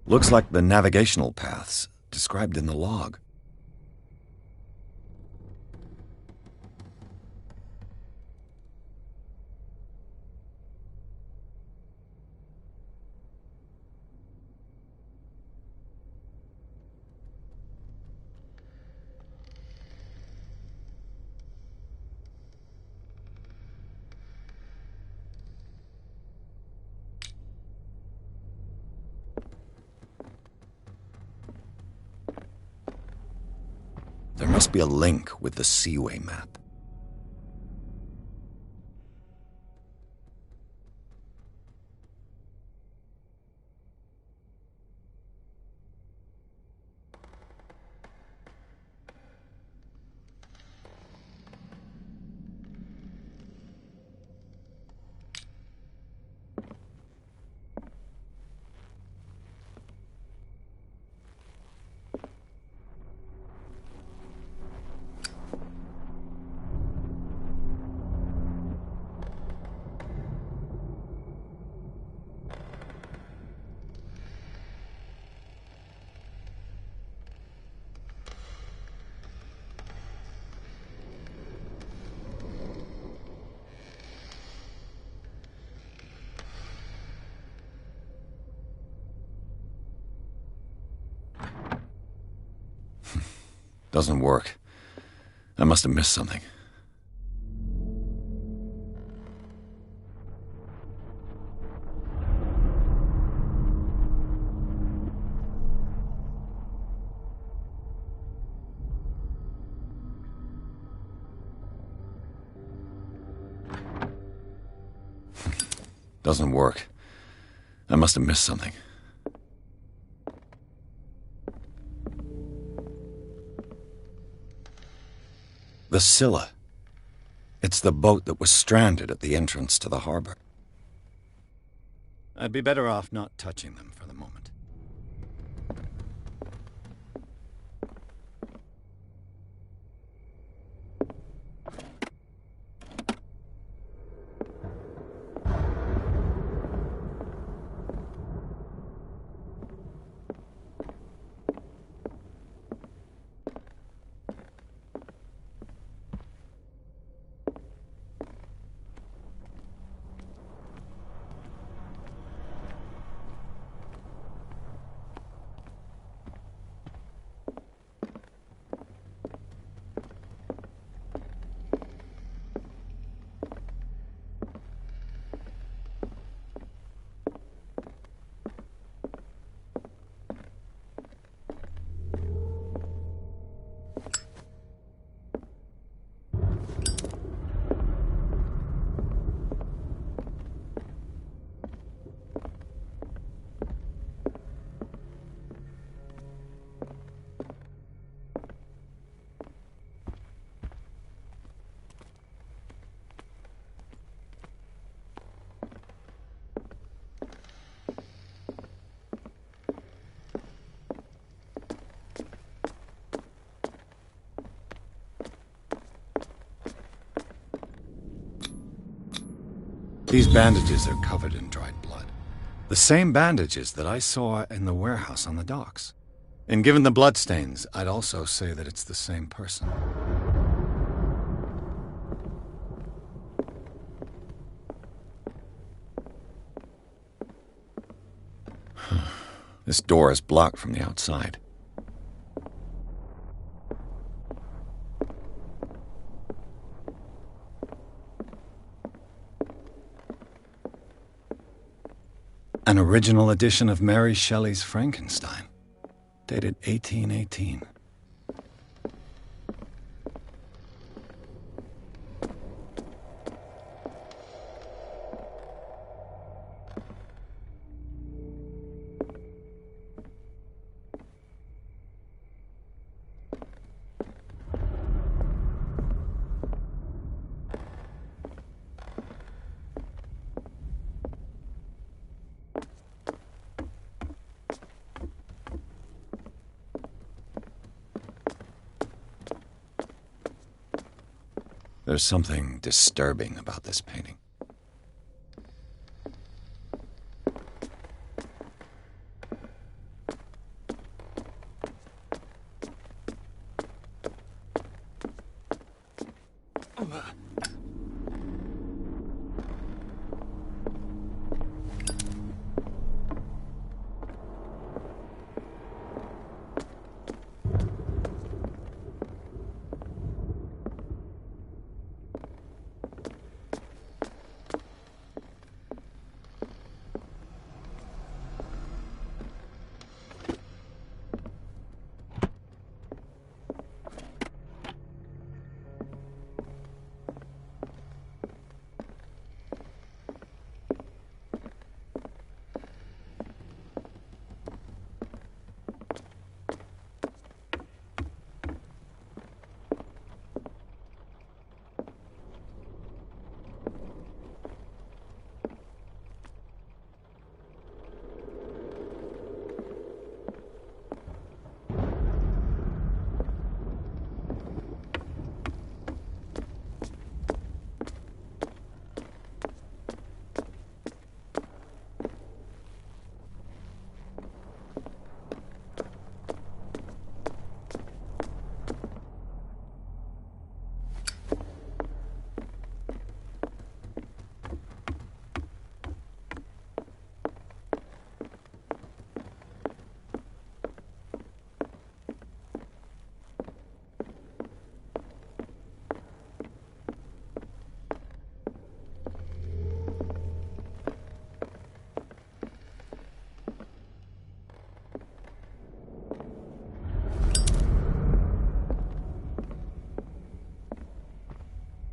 Looks like the navigational paths described in the log. There must be a link with the Seaway map. Doesn't work. I must have missed something. Doesn't work. I must have missed something. The Scylla. It's the boat that was stranded at the entrance to the harbor. I'd be better off not touching them for the moment. These bandages are covered in dried blood. The same bandages that I saw in the warehouse on the docks. And given the bloodstains, I'd also say that it's the same person. This door is blocked from the outside. An original edition of Mary Shelley's Frankenstein, dated 1818. There's something disturbing about this painting.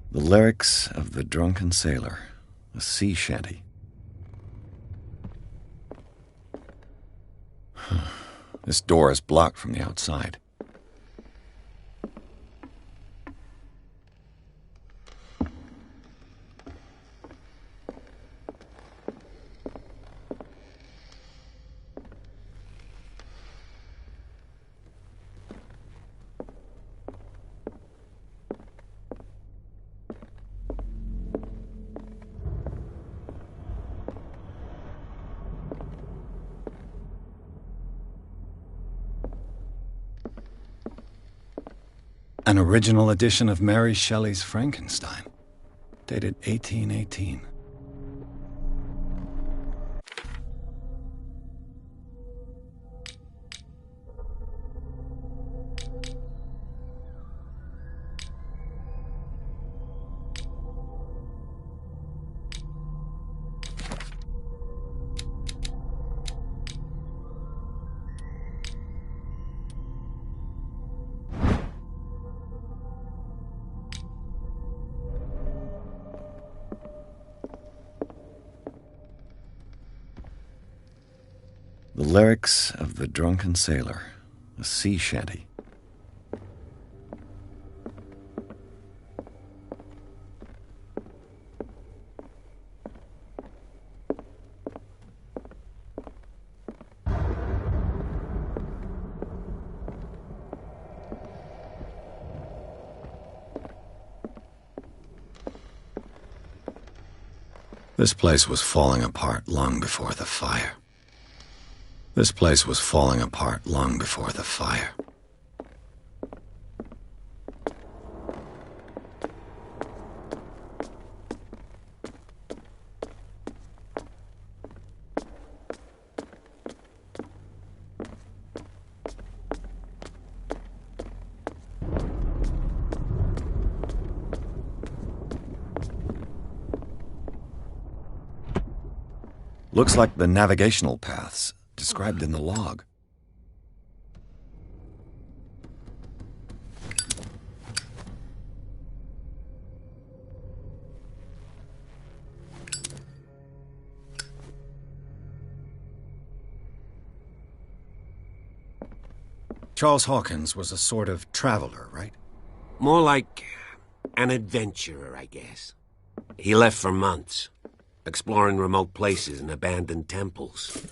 The lyrics of The Drunken Sailor, a sea shanty. This door is blocked from the outside. An original edition of Mary Shelley's Frankenstein, dated 1818. The lyrics of The Drunken Sailor, a sea shanty. This place was falling apart long before the fire. This place was falling apart long before the fire. Looks like the navigational paths described in the log. Charles Hawkins was a sort of traveler, right? More like an adventurer, I guess. He left for months, exploring remote places and abandoned temples.